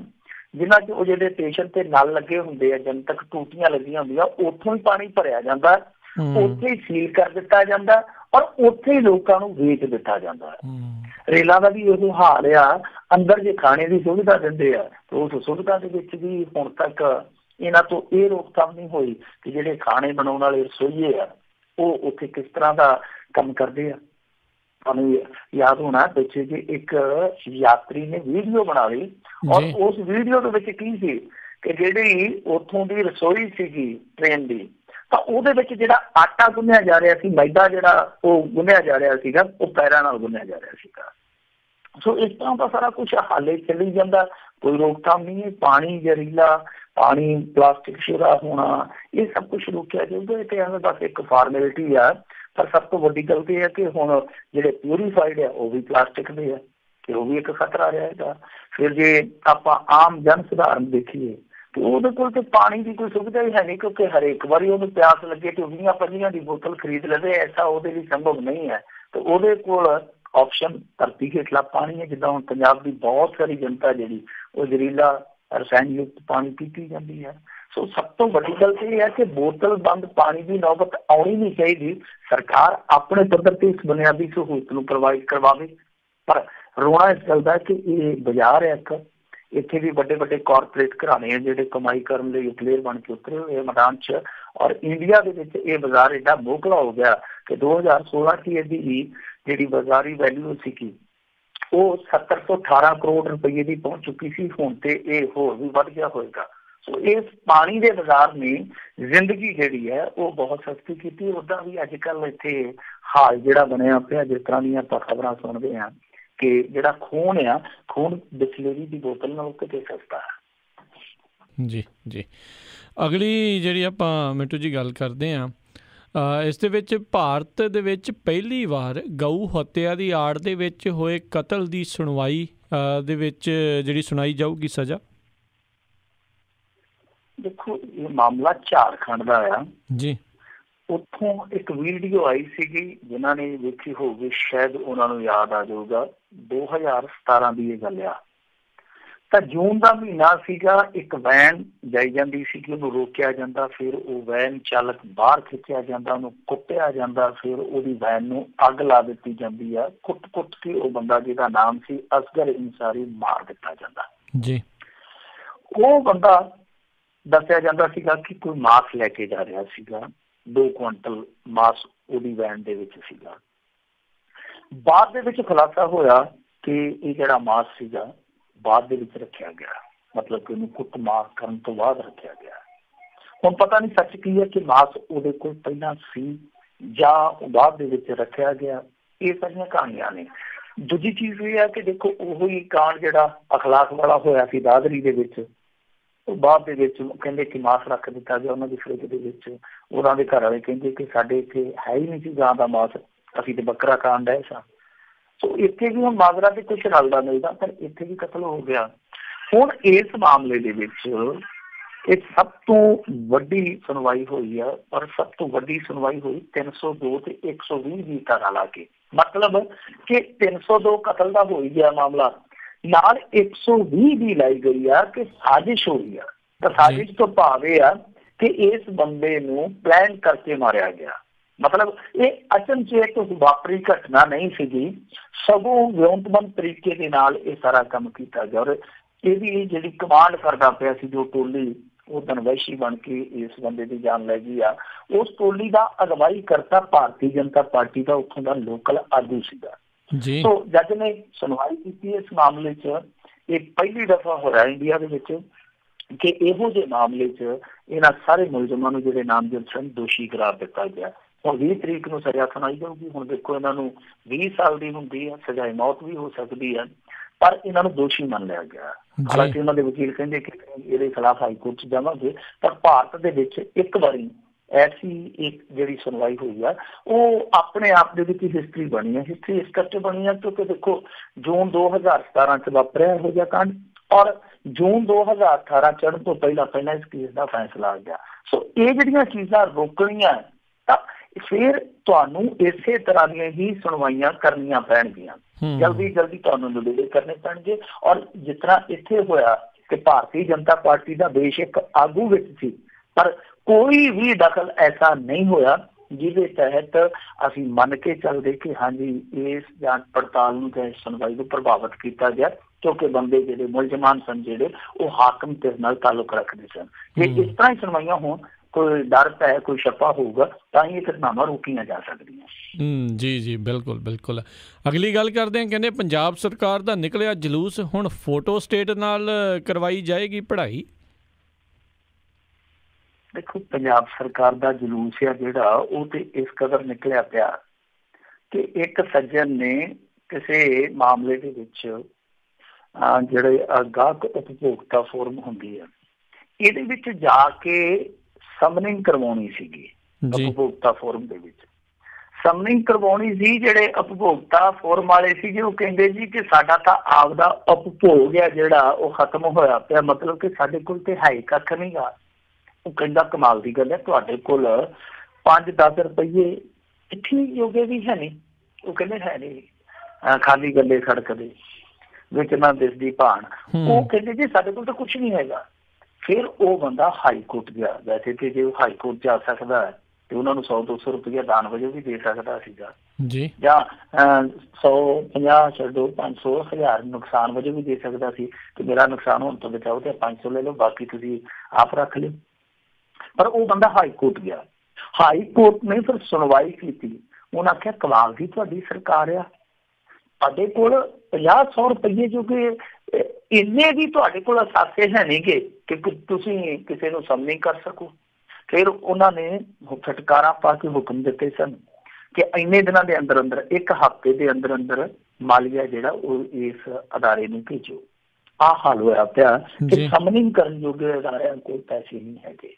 ਜਿਨ੍ਹਾਂ 'ਚ ਉਹ ਜਿਹੜੇ ਸਟੇਸ਼ਨ ਤੇ ਨਲ ਲੱਗੇ ਹੁੰਦੇ ਆ, ਜਨਤਕ ਟੂਟੀਆਂ ਲੱਗੀਆਂ ਹੁੰਦੀਆਂ, ਉੱਥੋਂ ਹੀ ਪਾਣੀ ਭਰਿਆ ਜਾਂਦਾ, ਉੱਥੇ ਹੀ ਸੀਲ ਕਰ ਦਿੱਤਾ ਜਾਂਦਾ ਔਰ ਉੱਥੇ ਹੀ ਲੋਕਾਂ ਨੂੰ ਵੇਚ ਦਿੱਤਾ ਜਾਂਦਾ ਹੈ। ਰੇਲਾਂ ਦਾ ਵੀ ਇਹੋ ਹਾਲ ਆ, ਅੰਦਰ ਜੇ ਖਾਣੇ ਦੀ ਸੁਵਿਧਾ ਦਿੰਦੇ ਆ ਤੇ ਉਸ ਸੁਵਿਧਾ ਦੇ ਵਿੱਚ ਵੀ ਹੁਣ ਤੱਕ ਇਹਨਾਂ ਤੋਂ ਇਹ ਰੋਕਥਾਮ ਨਹੀਂ ਹੋਈ ਕਿ ਜਿਹੜੇ ਖਾਣੇ ਬਣਾਉਣ ਵਾਲੇ ਰਸੋਈਏ ਆ ਉਹ ਉੱਥੇ ਕਿਸ ਤਰ੍ਹਾਂ ਦਾ ਕੰਮ ਕਰਦੇ ਆ। ਤੁਹਾਨੂੰ ਯਾਦ ਹੋਣਾ ਪਿੱਛੇ ਜੇ ਇੱਕ ਯਾਤਰੀ ਨੇ ਵੀਡੀਓ ਬਣਾ ਲਈ ਔਰ ਉਸ ਵੀਡੀਓ ਦੇ ਵਿੱਚ ਕੀ ਸੀ ਕਿ ਜਿਹੜੀ ਉੱਥੋਂ ਦੀ ਰਸੋਈ ਸੀਗੀ ਟ੍ਰੇਨ ਦੀ, ਤਾਂ ਉਹਦੇ ਵਿੱਚ ਜਿਹੜਾ ਆਟਾ ਗੁੰਨਿਆ ਜਾ ਰਿਹਾ ਸੀ, ਮੈਦਾ ਜਿਹੜਾ ਉਹ ਗੁੰਨਿਆ ਜਾ ਰਿਹਾ ਸੀਗਾ, ਉਹ ਪੈਰਾਂ ਨਾਲ ਗੁੰਨਿਆ ਜਾ ਰਿਹਾ ਸੀਗਾ। ਸੋ ਇਸ ਤਰ੍ਹਾਂ ਦਾ ਸਾਰਾ ਕੁਛ ਹਾਲੇ ਚੱਲੀ ਜਾਂਦਾ, ਕੋਈ ਰੋਕਥਾਮ ਨਹੀਂ ਹੈ। ਪਾਣੀ ਜ਼ਹਿਰੀਲਾ, ਪਾਣੀ ਪਲਾਸਟਿਕ ਸ਼ੁਰਾ ਹੋਣਾ, ਇਹ ਸਭ ਕੁਛ ਰੋਕਿਆ ਜਾਊਗਾ। ਤੇ ਐਵੇਂ ਬਸ ਇੱਕ ਫਾਰਮੈਲਿਟੀ ਆ, ਪਰ ਸਭ ਤੋਂ ਵੱਡੀ ਗੱਲ ਇਹ ਹੈ ਕਿ ਹੁਣ ਜਿਹੜੇ ਪਿਊਰੀਫਾਈਡ ਆ ਉਹ ਵੀ ਪਲਾਸਟਿਕ ਦੇ ਆ ਤੇ ਉਹ ਵੀ ਇੱਕ ਖਤਰਾ ਰਹੇਗਾ। ਫਿਰ ਜੇ ਆਪਾਂ ਆਮ ਜਨ ਸਧਾਰਨ ਦੇਖੀਏ ਤੇ ਉਹਦੇ ਕੋਲ ਤੇ ਪਾਣੀ ਦੀ ਕੋਈ ਸੁਵਿਧਾ ਹੀ ਹੈ ਨਹੀਂ, ਕਿਉਂਕਿ ਹਰੇਕ ਵਾਰੀ ਉਹਨੂੰ ਪਿਆਸ ਲੱਗੇ ਤੇ 20-25 ਦੀ ਬੋਤਲ ਖਰੀਦ ਲਵੇ, ਐਸਾ ਉਹਦੇ ਲਈ ਸੰਭਵ ਨਹੀਂ ਹੈ। ਤੇ ਉਹਦੇ ਕੋਲ ਆਪਸ਼ਨ ਧਰਤੀ ਹੇਠਲਾ ਪਾਣੀ ਹੈ। ਜਿੱਦਾਂ ਹੁਣ ਪੰਜਾਬ ਦੀ ਬਹੁਤ ਸਾਰੀ ਜਨਤਾ ਜਿਹੜੀ ਉਹ ਜ਼ਹਿਰੀਲਾ ਰਸਾਇਣ ਯੁਕਤ ਪਾਣੀ ਪੀਤੀ ਜਾਂਦੀ ਹੈ। ਸੋ ਸਭ ਤੋਂ ਵੱਡੀ ਗੱਲ ਇਹ ਹੈ ਕਿ ਬੋਤਲ ਬੰਦ ਪਾਣੀ ਦੀ ਨੌਬਤ ਆਉਣੀ ਨਹੀਂ ਚਾਹੀਦੀ। ਸਰਕਾਰ ਆਪਣੇ ਪੱਧਰ ਤੇ ਇਸ ਬੁਨਿਆਦੀ ਸਹੂਲਤ ਨੂੰ ਪ੍ਰੋਵਾਈਡ ਕਰਵਾਵੇ, ਪਰ ਰੋਣਾ ਇਸ ਗੱਲ ਦਾ ਕਿ ਇਹ ਬਾਜ਼ਾਰ ਹੈ ਇੱਕ, ਇੱਥੇ ਵੀ ਵੱਡੇ ਵੱਡੇ ਕਾਰਪੋਰੇਟ ਘਰਾਣੇ ਆ ਜਿਹੜੇ ਕਮਾਈ ਕਰਨ ਲਈ ਪਲੇਅਰ ਬਣ ਕੇ ਉਤਰੇ ਹੋਏ ਮੈਦਾਨ 'ਚ। ਔਰ ਇੰਡੀਆ ਦੇ ਵਿੱਚ ਇਹ ਬਾਜ਼ਾਰ ਏਡਾ ਮੋਖਲਾ ਹੋ ਗਿਆ ਕਿ 2016 'ਚ ਇਹਦੀ ਜਿਹੜੀ ਬਾਜ਼ਾਰੀ ਵੈਲਿਊ ਸੀਗੀ ਉਹ 718 ਕਰੋੜ ਰੁਪਏ ਦੀ ਪਹੁੰਚ ਚੁੱਕੀ ਸੀ। ਹੁਣ ਤੇ ਇਹ ਹੋਰ ਵੀ ਵੱਧ ਗਿਆ ਹੋਏਗਾ। ਸੋ ਇਸ ਪਾਣੀ ਦੇ ਬਾਜ਼ਾਰ ਨੇ ਜ਼ਿੰਦਗੀ ਜਿਹੜੀ ਹੈ ਉਹ ਬਹੁਤ ਸਸਤੀ ਕੀਤੀ। ਉੱਦਾਂ ਵੀ ਅੱਜ ਕੱਲ੍ਹ ਇੱਥੇ ਹਾਲ ਜਿਹੜਾ ਬਣਿਆ ਪਿਆ, ਜਿਸ ਤਰ੍ਹਾਂ ਦੀਆਂ ਆਪਾਂ ਖਬਰਾਂ ਸੁਣਦੇ ਹਾਂ ਕਿ ਜਿਹੜਾ ਖੂਨ ਆ, ਖੂਨ ਬਿਸਲੇਰੀ ਦੀ ਬੋਤਲ ਨਾਲੋਂ ਕਿਤੇ ਸਸਤਾ ਹੈ। ਜੀ ਜੀ, ਅਗਲੀ ਜਿਹੜੀ ਆਪਾਂ ਮਿੰਟੂ ਜੀ ਗੱਲ ਕਰਦੇ ਹਾਂ, ਇਸ ਦੇ ਵਿੱਚ ਭਾਰਤ ਦੇ ਵਿੱਚ ਪਹਿਲੀ ਵਾਰ ਗਊ ਹੱਤਿਆ ਦੀ ਆੜ ਦੇ ਵਿੱਚ ਹੋਏ ਕਤਲ ਦੀ ਸੁਣਵਾਈ ਦੇ ਵਿੱਚ ਜਿਹੜੀ ਸੁਣਾਈ ਜਾਊਗੀ ਸਜ਼ਾ। ਦੇਖੋ, ਇਹ ਮਾਮਲਾ ਝਾਰਖੰਡ ਦਾ ਆ ਜੀ। ਉੱਥੋਂ ਇੱਕ ਵੀਡੀਓ ਆਈ ਸੀਗੀ, ਜਿਨ੍ਹਾਂ ਨੇ ਵੇਖੀ ਹੋਊਗੀ ਸ਼ਾਇਦ ਉਹਨਾਂ ਨੂੰ ਯਾਦ ਆ ਜਾਊਗਾ, 2017 ਦੀ ਇਹ ਗੱਲ ਆ। ਤਾਂ ਜੂਨ ਦਾ ਮਹੀਨਾ ਸੀਗਾ, ਇੱਕ ਵੈਨ ਜਾਈ ਜਾਂਦੀ ਸੀਗੀ, ਉਹਨੂੰ ਰੋਕਿਆ ਜਾਂਦਾ, ਫਿਰ ਉਹ ਵੈਨ ਚਾਲਕ ਬਾਹਰ ਖਿੱਚਿਆ ਜਾਂਦਾ, ਉਹਨੂੰ ਕੁੱਟਿਆ ਜਾਂਦਾ, ਫਿਰ ਉਹਦੀ ਵੈਨ ਨੂੰ ਅੱਗ ਲਾ ਦਿੱਤੀ ਜਾਂਦੀ ਆ। ਕੁੱਟ ਕੇ ਉਹ ਬੰਦਾ ਜਿਹਦਾ ਨਾਮ ਸੀ ਅਸਗਰ ਇੰਸਾਰੀ ਮਾਰ ਦਿੱਤਾ ਜਾਂਦਾ ਜੀ। ਉਹ ਬੰਦਾ ਦੱਸਿਆ ਜਾਂਦਾ ਸੀਗਾ ਕਿ ਕੋਈ ਮਾਸ ਲੈ ਕੇ ਜਾ ਰਿਹਾ ਸੀਗਾ, 2 ਕੁਇੰਟਲ ਮਾਸ ਉਹਦੀ ਵੈਨ ਦੇ ਵਿੱਚ ਸੀਗਾ। ਬਾਅਦ ਦੇ ਵਿੱਚ ਖੁਲਾਸਾ ਹੋਇਆ ਕਿ ਇਹ ਜਿਹੜਾ ਮਾਸ ਸੀਗਾ ਬਾਅਦ ਦੇ ਵਿੱਚ ਰੱਖਿਆ ਗਿਆ, ਮਤਲਬ ਕਿ ਉਹਨੂੰ ਕੁੱਟਮਾਰ ਕਰਨ ਤੋਂ ਬਾਅਦ ਰੱਖਿਆ ਗਿਆ। ਹੁਣ ਪਤਾ ਨਹੀਂ ਸੱਚ ਕੀ ਹੈ ਕਿ ਮਾਸ ਉਹਦੇ ਕੋਲ ਪਹਿਲਾਂ ਸੀ ਜਾਂ ਬਾਅਦ ਦੇ ਵਿੱਚ ਰੱਖਿਆ ਗਿਆ। ਇਹ ਸਾਰੀਆਂ ਕਹਾਣੀਆਂ ਨੇ। ਦੂਜੀ ਚੀਜ਼ ਇਹ ਹੈ ਕਿ ਦੇਖੋ ਉਹੀ ਕਾਂਡ ਜਿਹੜਾ ਅਖਲਾਕ ਵਾਲਾ ਹੋਇਆ ਸੀ ਦਾਦਰੀ ਦੇ ਵਿੱਚ, ਉਹ ਬਾਅਦ ਦੇ ਵਿੱਚ ਕਹਿੰਦੇ ਕਿ ਮਾਸ ਰੱਖ ਦਿੱਤਾ ਗਿਆ ਉਹਨਾਂ ਦੀ ਫਰਿੱਜ ਦੇ ਵਿੱਚ। ਉਹਨਾਂ ਦੇ ਘਰ ਵਾਲੇ ਕਹਿੰਦੇ ਕਿ ਸਾਡੇ ਇੱਥੇ ਹੈ ਹੀ ਨਹੀਂ ਸੀ ਗਾਂ ਦਾ ਮਾਸ, ਅਸੀਂ ਤੇ ਬੱਕਰਾ ਖਾਣ ਡਏ ਸਾਂ। ਸੋ ਇੱਥੇ ਵੀ ਹੁਣ ਮਾਜਰਾ ਤੇ ਕੁਛ ਰਲਦਾ ਮਿਲਦਾ, ਪਰ ਇੱਥੇ ਵੀ ਕਤਲ ਹੋ ਗਿਆ। ਹੁਣ ਇਸ ਮਾਮਲੇ ਦੇ ਵਿੱਚ ਇਹ ਸਭ ਤੋਂ ਵੱਡੀ ਸੁਣਵਾਈ ਹੋਈ ਆ, ਔਰ ਸਭ ਤੋਂ ਵੱਡੀ ਸੁਣਵਾਈ ਹੋਈ 302 ਤੇ 120 ਦੀ ਧਾਰਾ ਲਾ ਕੇ। ਮਤਲਬ ਕਿ 302 ਕਤਲ ਦਾ ਹੋ ਹੀ ਗਿਆ ਮਾਮਲਾ, ਨਾਲ 120 ਦੀ ਲਾਈ ਗਈ ਆ ਕਿ ਸਾਜ਼ਿਸ਼ ਹੋਈ ਆ। ਤਾਂ ਸਾਜ਼ਿਸ਼ ਤੋਂ ਭਾਵ ਇਹ ਆ ਕਿ ਇਸ ਬੰਦੇ ਨੂੰ ਪਲਾਨ ਕਰਕੇ ਮਾਰਿਆ ਗਿਆ। ਮਤਲਬ ਇਹ ਅਚਨਚੇਤ ਵਾਪਰੀ ਘਟਨਾ ਨਹੀਂ ਸੀਗੀ, ਸਗੋਂ ਵਿਉਂਤਬੰਦ ਤਰੀਕੇ ਦੇ ਨਾਲ ਇਹ ਸਾਰਾ ਕੰਮ ਕੀਤਾ ਗਿਆ। ਔਰ ਇਹਦੀ ਜਿਹੜੀ ਕਮਾਂਡ ਕਰਦਾ ਪਿਆ ਸੀ ਜੋ ਟੋਲੀ, ਉਹ ਧਨਵੈਸ਼ੀ ਬਣ ਕੇ ਇਸ ਬੰਦੇ ਦੀ ਜਾਨ ਲੈ ਗਈ ਆ। ਉਸ ਟੋਲੀ ਦਾ ਅਗਵਾਈ ਕਰਤਾ ਭਾਰਤੀ ਜਨਤਾ ਪਾਰਟੀ ਦਾ ਉੱਥੋਂ ਦਾ ਲੋਕਲ ਆਗੂ ਸੀਗਾ। ਸੋ ਜੱਜ ਨੇ ਸੁਣਵਾਈ ਕੀਤੀ ਇਸ ਮਾਮਲੇ 'ਚ। ਇਹ ਪਹਿਲੀ ਦਫਾ ਹੋਇਆ ਇੰਡੀਆ ਦੇ ਵਿੱਚ ਕਿ ਇਹੋ ਜਿਹੇ ਮਾਮਲੇ 'ਚ ਇਹਨਾਂ ਸਾਰੇ ਮੁਲਜ਼ਮਾਂ ਨੂੰ ਜਿਹੜੇ ਨਾਮਜ਼ਦ ਸਨ ਦੋਸ਼ੀ ਕਰਾਰ ਦਿੱਤਾ ਗਿਆ। ਹੁਣ 20 ਤਰੀਕ ਨੂੰ ਸਜ਼ਾ ਸੁਣਾਈ ਜਾਊਗੀ। ਹੁਣ ਦੇਖੋ ਇਹਨਾਂ ਨੂੰ 20 ਸਾਲ ਦੀ ਹੁੰਦੀ ਹੈ, ਸਜ਼ਾਏ ਮੌਤ ਵੀ ਹੋ ਸਕਦੀ ਹੈ, ਪਰ ਇਹਨਾਂ ਨੂੰ ਦੋਸ਼ੀ ਮੰਨ ਲਿਆ ਗਿਆ। ਹਾਲਾਂਕਿ ਉਹਨਾਂ ਦੇ ਵਕੀਲ ਕਹਿੰਦੇ ਕਿ ਇਹਦੇ ਖਿਲਾਫ ਹਾਈ ਕੋਰਟ 'ਚ ਜਾਵਾਂਗੇ, ਪਰ ਭਾਰਤ ਦੇ ਵਿੱਚ ਇੱਕ ਵਾਰੀ ਐਸੀ ਇੱਕ ਜਿਹੜੀ ਸੁਣਵਾਈ ਹੋਈ ਆ ਉਹ ਆਪਣੇ ਆਪ ਦੇ ਵਿੱਚ ਹਿਸਟਰੀ ਬਣੀ ਹੈ। ਹਿਸਟਰੀ ਇਸ ਕਰਕੇ ਬਣੀ ਹੈ ਕਿਉਂਕਿ ਦੇਖੋ ਜੂਨ 2017 'ਚ ਵਾਪਰਿਆ ਇਹੋ ਜਿਹਾ ਕਾਂਡ, ਔਰ ਜੂਨ 2018 ਚੜ੍ਹਨ ਤੋਂ ਪਹਿਲਾਂ ਇਸ ਕੇਸ ਦਾ ਫੈਸਲਾ ਆ ਗਿਆ। ਸੋ ਇਹ ਜਿਹੜੀਆਂ ਚੀਜ਼ਾਂ ਰੋਕਣੀਆਂ ਤਾਂ ਫਿਰ ਤੁਹਾਨੂੰ ਇਸੇ ਤਰ੍ਹਾਂ ਦੀਆਂ ਹੀ ਸੁਣਵਾਈਆਂ ਕਰਨੀਆਂ ਪੈਣਗੀਆਂ, ਜਲਦੀ ਤੁਹਾਨੂੰ ਨਿਬੇੜੇ ਕਰਨੇ ਪੈਣਗੇ। ਔਰ ਜਿਸ ਤਰ੍ਹਾਂ ਇੱਥੇ ਹੋਇਆ ਕਿ ਭਾਰਤੀ ਜਨਤਾ ਪਾਰਟੀ ਦਾ ਬੇਸ਼ੱਕ ਆਗੂ ਵਿੱਚ ਸੀ, ਪਰ ਕੋਈ ਵੀ ਦਖਲ ਐਸਾ ਨਹੀਂ ਹੋਇਆ ਜਿਹਦੇ ਤਹਿਤ ਅਸੀਂ ਮੰਨ ਕੇ ਚੱਲਦੇ ਕਿ ਹਾਂਜੀ ਇਸ ਜਾਂਚ ਪੜਤਾਲ ਨੂੰ ਜਾਂ ਸੁਣਵਾਈ ਨੂੰ ਪ੍ਰਭਾਵਿਤ ਕੀਤਾ ਗਿਆ, ਕਿਉਂਕਿ ਬੰਦੇ ਜਿਹੜੇ ਮੁਲਜ਼ਮਾਨ ਸਨ ਜਿਹੜੇ ਉਹ ਹਾਕਮ ਦੇ ਨਾਲ ਤਾਲੁਕ ਰੱਖਦੇ ਸਨ। ਜੇ ਇਸ ਤਰ੍ਹਾਂ ਹੀ ਸੁਣਵਾਈਆਂ ਹੋਣ, ਕੋਈ ਡਰ ਹੈ, ਕੋਈ ਛੱਪਾ ਹੋਊਗਾ, ਤਾਂ ਹੀ ਇਹ ਘਟਨਾਵਾਂ ਰੋਕੀਆਂ ਜਾ ਸਕਦੀਆਂ। ਜੀ ਬਿਲਕੁਲ। ਅਗਲੀ ਗੱਲ ਕਰਦੇ ਹਾਂ, ਕਹਿੰਦੇ ਪੰਜਾਬ ਸਰਕਾਰ ਦਾ ਨਿਕਲਿਆ ਜਲੂਸ, ਹੁਣ ਫੋਟੋ ਸਟੇਟ ਨਾਲ ਕਰਵਾਈ ਜਾਏਗੀ ਪੜ੍ਹਾਈ। ਦੇਖੋ ਪੰਜਾਬ ਸਰਕਾਰ ਦਾ ਜਲੂਸ ਆ ਜਿਹੜਾ ਉਹ ਤੇ ਇਸ ਕਦਰ ਨਿਕਲਿਆ ਪਿਆ ਕਿ ਇੱਕ ਸੱਜਣ ਨੇ ਕਿਸੇ ਮਾਮਲੇ ਦੇ ਵਿੱਚ ਜਿਹੜੇ ਗਾਹਕ ਉਪਭੋਗਤਾ ਫੋਰਮ ਹੁੰਦੀ ਹੈ ਇਹਦੇ ਵਿੱਚ ਜਾ ਕੇ ਸਮਨਿੰਗ ਕਰਵਾਉਣੀ ਸੀਗੀ। ਉਪਭੋਗਤਾ ਫੋਰਮ ਦੇ ਵਿੱਚ ਸਮਨਿੰਗ ਕਰਵਾਉਣੀ ਸੀ। ਜਿਹੜੇ ਉਪਭੋਗਤਾ ਫੋਰਮ ਵਾਲੇ ਸੀਗੇ ਉਹ ਕਹਿੰਦੇ ਜੀ ਕਿ ਸਾਡਾ ਤਾਂ ਆਪਦਾ ਉਪਭੋਗ ਹੈ ਜਿਹੜਾ ਉਹ ਖਤਮ ਹੋਇਆ ਪਿਆ, ਮਤਲਬ ਕਿ ਸਾਡੇ ਕੋਲ ਤੇ ਹੈ ਕੱਖ ਨਹੀਂ ਗਾ। ਉਹ ਕਹਿੰਦਾ ਕਮਾਲ ਦੀ ਗੱਲ ਹੈ, ਤੁਹਾਡੇ ਕੋਲ 5-10 ਰੁਪਈਏ ਇੱਥੇ ਜੋਗੇ ਵੀ ਹੈ ਨਹੀਂ। ਉਹ ਕਹਿੰਦੇ ਹੈ ਨਹੀਂ, ਖਾਲੀ ਗੱਲੇ ਸੜਕ ਦੇ ਵਿੱਚ ਨਾ ਦਿਸਦੀ ਭਾਣ। ਉਹ ਕਹਿੰਦੇ ਜੀ ਸਾਡੇ ਕੋਲ ਤਾਂ ਕੁਛ ਨਹੀਂ ਹੈਗਾ। ਫਿਰ ਉਹ ਬੰਦਾ ਹਾਈ ਕੋਰਟ ਗਿਆ। ਵੈਸੇ ਤੇ ਜੇ ਉਹ ਹਾਈ ਕੋਰਟ ਜਾ ਸਕਦਾ ਤੇ ਉਹਨਾਂ ਨੂੰ 100-200 ਰੁਪਇਆ ਦਾਨ ਵਜੋਂ ਵੀ ਦੇ ਸਕਦਾ ਸੀਗਾ ਜੀ, ਜਾਂ 100-50 ਛੱਡੋ 500-1000 ਨੁਕਸਾਨ ਵਜੋਂ ਵੀ ਦੇ ਸਕਦਾ ਸੀ ਕਿ ਮੇਰਾ ਨੁਕਸਾਨ ਹੋਣ ਤੋਂ ਬਚਾਓ ਤੇ 500 ਲੈ ਲਓ, ਬਾਕੀ ਤੁਸੀਂ ਆਪ ਰੱਖ ਲਿਓ। ਪਰ ਉਹ ਬੰਦਾ ਹਾਈ ਕੋਰਟ ਗਿਆ। ਹਾਈ ਕੋਰਟ ਨੇ ਫਿਰ ਸੁਣਵਾਈ ਕੀਤੀ। ਉਹਨਾਂ ਆਖਿਆ ਕਮਾਲ ਦੀ ਤੁਹਾਡੀ ਸਰਕਾਰ ਆ, ਤੁਹਾਡੇ ਕੋਲ 50-100 ਰੁਪਈਏ ਜੋ ਕਿ ਇੰਨੇ ਵੀ ਤੁਹਾਡੇ ਕੋਲ ਅਸਾਸੇ ਹੈ ਨਹੀਂ ਗੇ ਕਿ ਤੁਸੀਂ ਕਿਸੇ ਨੂੰ ਸਮਨਿੰਗ ਕਰ ਸਕੋ। ਫਿਰ ਉਹਨਾਂ ਨੇ ਫਟਕਾਰਾਂ ਪਾ ਕੇ ਹੁਕਮ ਦਿੱਤੇ ਸਨ ਕਿ ਇੰਨੇ ਦਿਨਾਂ ਦੇ ਅੰਦਰ ਇੱਕ ਹਫ਼ਤੇ ਦੇ ਅੰਦਰ ਮਾਲੀਆ ਜਿਹੜਾ ਉਹ ਇਸ ਅਦਾਰੇ ਨੂੰ ਭੇਜੋ। ਆਹ ਹਾਲ ਹੋਇਆ ਪਿਆ ਕਿ ਸਮਨਿੰਗ ਕਰਨ ਜੋਗੇ ਅਦਾਰਿਆਂ ਕੋਲ ਪੈਸੇ ਨਹੀਂ ਹੈਗੇ।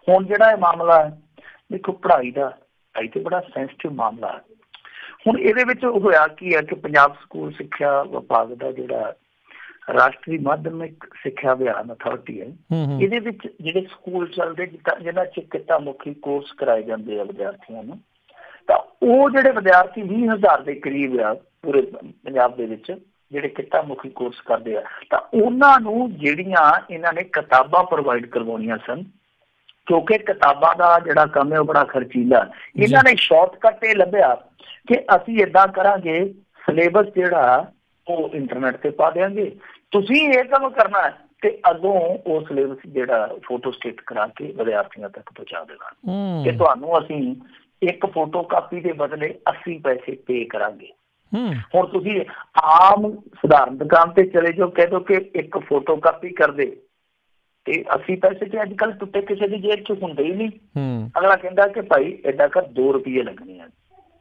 ਹੁਣ ਜਿਹੜਾ ਇਹ ਮਾਮਲਾ ਹੈ ਦੇਖੋ ਪੜ੍ਹਾਈ ਤੇ ਬੜਾ ਸੈਂਸਿਟਿਵ ਮਾਮਲਾ ਹੈ। ਹੁਣ ਇਹਦੇ ਵਿੱਚ ਹੋਇਆ ਕੀ ਹੈ ਕਿ ਪੰਜਾਬ ਸਕੂਲ ਸਿੱਖਿਆ ਵਿਭਾਗ ਦਾ ਜਿਹੜਾ ਰਾਸ਼ਟਰੀ ਮਾਧਿਅਮਿਕ ਸਿੱਖਿਆ ਅਭਿਆਨ ਅਥਾਰਟੀ ਹੈ, ਇਹਦੇ ਵਿੱਚ ਜਿਹੜੇ ਸਕੂਲ ਚੱਲਦੇ ਜਿਹਨਾਂ 'ਚ ਕਿੱਤਾ ਮੁਖੀ ਕੋਰਸ ਕਰਾਏ ਜਾਂਦੇ ਆ ਵਿਦਿਆਰਥੀਆਂ ਨੂੰ, ਤਾਂ ਉਹ ਜਿਹੜੇ ਵਿਦਿਆਰਥੀ 20,000 ਦੇ ਕਰੀਬ ਆ ਪੂਰੇ ਪੰਜਾਬ ਦੇ ਵਿੱਚ ਜਿਹੜੇ ਕਿੱਤਾ ਮੁਖੀ ਕੋਰਸ ਕਰਦੇ ਆ, ਤਾਂ ਉਹਨਾਂ ਨੂੰ ਜਿਹੜੀਆਂ ਇਹਨਾਂ ਨੇ ਕਿਤਾਬਾਂ ਪ੍ਰੋਵਾਈਡ ਕਰਵਾਉਣੀਆਂ ਸਨ, ਕਿਉਂਕਿ ਕਿਤਾਬਾਂ ਦਾ ਜਿਹੜਾ ਕੰਮ ਹੈ ਉਹ ਬੜਾ ਖਰਚੀਲਾ। ਇਹਨਾਂ ਨੇ ਸ਼ਾਰਟਕੱਟ ਇਹ ਲੱਭਿਆ ਕਿ ਅਸੀਂ ਏਦਾਂ ਕਰਾਂਗੇ, ਸਿਲੇਬਸ ਜਿਹੜਾ ਉਹ ਇੰਟਰਨੈਟ ਤੇ ਪਾ ਦਿਆਂਗੇ, ਤੁਸੀਂ ਇਹ ਕੰਮ ਕਰਨਾ ਹੈ ਤੇ ਅੱਗੋਂ ਉਹ ਸਿਲੇਬਸ ਜਿਹੜਾ ਫੋਟੋ ਸਟੇਟ ਕਰਾ ਕੇ ਵਿਦਿਆਰਥੀਆਂ ਤੱਕ ਪਹੁੰਚਾ ਦੇਣਾ ਕਿ ਤੁਹਾਨੂੰ ਅਸੀਂ ਇੱਕ ਫੋਟੋ ਕਾਪੀ ਦੇ ਬਦਲੇ 80 ਪੈਸੇ ਪੇ ਕਰਾਂਗੇ। ਹੁਣ ਤੁਸੀਂ ਆਮ ਸਧਾਰਨ ਦੁਕਾਨ ਤੇ ਚਲੇ ਜਾਓ, ਕਹਿ ਦਿਓ ਕਿ ਇੱਕ ਫੋਟੋ ਕਾਪੀ ਕਰ ਦੇ, ਤੇ 80 ਪੈਸੇ ਤੇ ਅੱਜ ਕੱਲ ਟੁੱਟੇ ਕਿਸੇ ਦੀ ਜੇਬ 'ਚ ਹੁੰਦੇ ਹੀ ਨਹੀਂ। ਅਗਲਾ ਕਹਿੰਦਾ ਕਿ ਭਾਈ ਏਦਾਂ ਕਰ 2 ਰੁਪਏ ਲੱਗਣੇ ਆ,